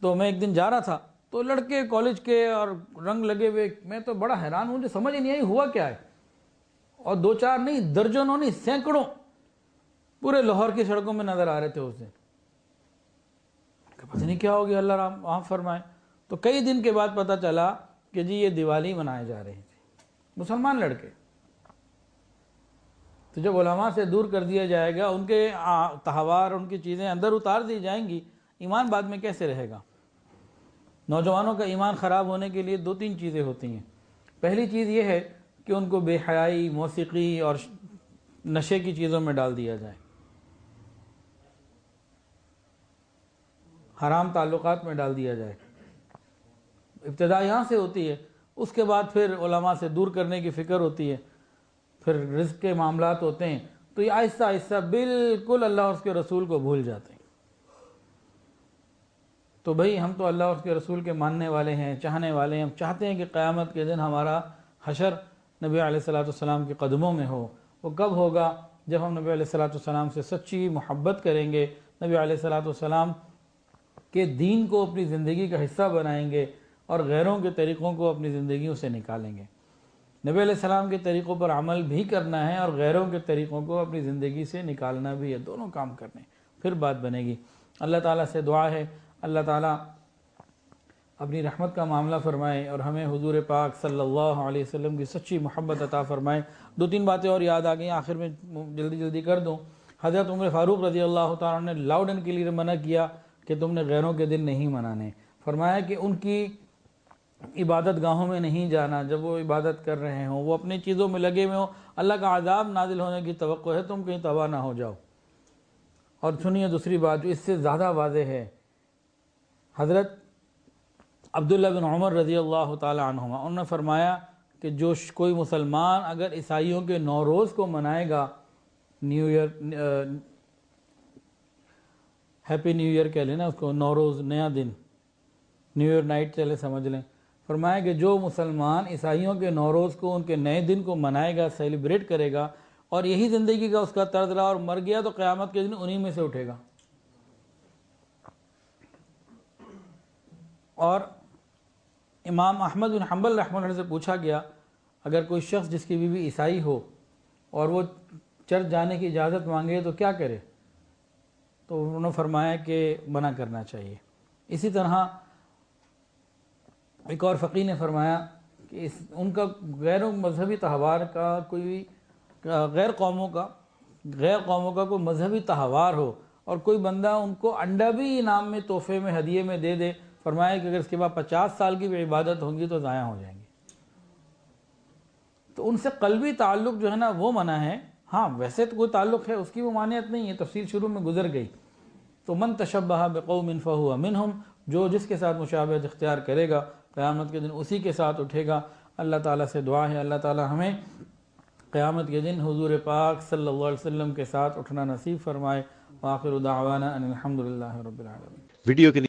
تو میں ایک دن جا رہا تھا، تو لڑکے کالج کے اور رنگ لگے ہوئے، میں تو بڑا حیران ہوں، مجھے سمجھ ہی نہیں آئی ہوا کیا ہے۔ اور دو چار نہیں، درجنوں نہیں، سینکڑوں پورے لاہور کی سڑکوں میں نظر آ رہے تھے اس دن۔ پتہ نہیں کیا ہو گیا، اللہ رحم معاف فرمائے۔ تو کئی دن کے بعد پتہ چلا کہ جی یہ دیوالی منائے جا رہے تھے مسلمان لڑکے۔ تو جب علماء سے دور کر دیا جائے گا، ان کے تہوار، ان کی چیزیں اندر اتار دی جائیں گی، ایمان بعد میں کیسے رہے گا؟ نوجوانوں کا ایمان خراب ہونے کے لیے دو تین چیزیں ہوتی ہیں۔ پہلی چیز یہ ہے کہ ان کو بے حیائی، موسیقی اور نشے کی چیزوں میں ڈال دیا جائے، حرام تعلقات میں ڈال دیا جائے۔ ابتدا یہاں سے ہوتی ہے، اس کے بعد پھر علماء سے دور کرنے کی فکر ہوتی ہے، پھر رزق کے معاملات ہوتے ہیں، تو یہ آہستہ آہستہ بالکل اللہ اور اس کے رسول کو بھول جاتے ہیں۔ تو بھئی ہم تو اللہ اور اس کے رسول کے ماننے والے ہیں، چاہنے والے ہیں، ہم چاہتے ہیں کہ قیامت کے دن ہمارا حشر نبی علیہ السلام کے قدموں میں ہو۔ وہ کب ہوگا؟ جب ہم نبی علیہ السلام سے سچی محبت کریں گے، نبی علیہ السلام کے دین کو اپنی زندگی کا حصہ بنائیں گے، اور غیروں کے طریقوں کو اپنی زندگیوں سے نکالیں گے۔ نبی علیہ السلام کے طریقوں پر عمل بھی کرنا ہے، اور غیروں کے طریقوں کو اپنی زندگی سے نکالنا بھی ہے، دونوں کام کرنے، پھر بات بنے گی۔ اللہ تعالیٰ سے دعا ہے اللہ تعالیٰ اپنی رحمت کا معاملہ فرمائے اور ہمیں حضور پاک صلی اللہ علیہ وسلم کی سچی محبت عطا فرمائے۔ دو تین باتیں اور یاد آ گئیں، آخر میں جلدی کر دوں۔ حضرت عمر فاروق رضی اللہ تعالیٰ نے لاؤڈ اینڈ کلیئر منع کیا کہ تم نے غیروں کے دن نہیں منانے۔ فرمایا کہ ان کی عبادت گاہوں میں نہیں جانا، جب وہ عبادت کر رہے ہوں، وہ اپنی چیزوں میں لگے ہوئے ہوں، اللہ کا عذاب نازل ہونے کی توقع ہے، تم کہیں تباہ نہ ہو جاؤ۔ اور سنیے دوسری بات جو اس سے زیادہ واضح ہے، حضرت عبداللہ بن عمر رضی اللہ تعالی عنہما، انہوں نے فرمایا کہ جو کوئی مسلمان اگر عیسائیوں کے نوروز کو منائے گا، new year, happy new year کہہ لیں نا اس کو، نوروز نیا دن، نیو ایئر نائٹ چلے سمجھ لیں، فرمایا کہ جو مسلمان عیسائیوں کے نوروز کو، ان کے نئے دن کو منائے گا، سیلیبریٹ کرے گا، اور یہی زندگی کا اس کا طرز رہا اور مر گیا، تو قیامت کے دن انہی میں سے اٹھے گا۔ اور امام احمد بن حنبل رحمہ اللہ سے پوچھا گیا، اگر کوئی شخص جس کی بیوی عیسائی ہو اور وہ چرچ جانے کی اجازت مانگے تو کیا کرے؟ تو انہوں نے فرمایا کہ منع کرنا چاہیے۔ اسی طرح ایک اور فقیہ نے فرمایا کہ ان کا غیر مذہبی تہوار کا کوئی غیر قوموں کا کوئی مذہبی تہوار ہو اور کوئی بندہ ان کو انڈا بھی انعام میں، تحفے میں، ہدیے میں دے دے، فرمایا کہ اگر اس کے بعد 50 سال کی بھی عبادت ہوں گی تو ضائع ہو جائیں گی۔ تو ان سے قلبی تعلق جو ہے نا وہ منع ہے۔ ہاں ویسے تو کوئی تعلق ہے، اس کی وہ مانعت نہیں ہے، تفصیل شروع میں گزر گئی۔ تو من تشبہ بقوم فہو منہم، جو جس کے ساتھ مشابہت اختیار کرے گا قیامت کے دن اسی کے ساتھ اٹھے گا۔ اللہ تعالیٰ سے دعا ہے اللہ تعالیٰ ہمیں قیامت کے دن حضور پاک صلی اللہ علیہ وسلم کے ساتھ اٹھنا نصیب فرمائے۔ وآخر دعوانا ان الحمد للہ رب العالمین۔ ویڈیو کے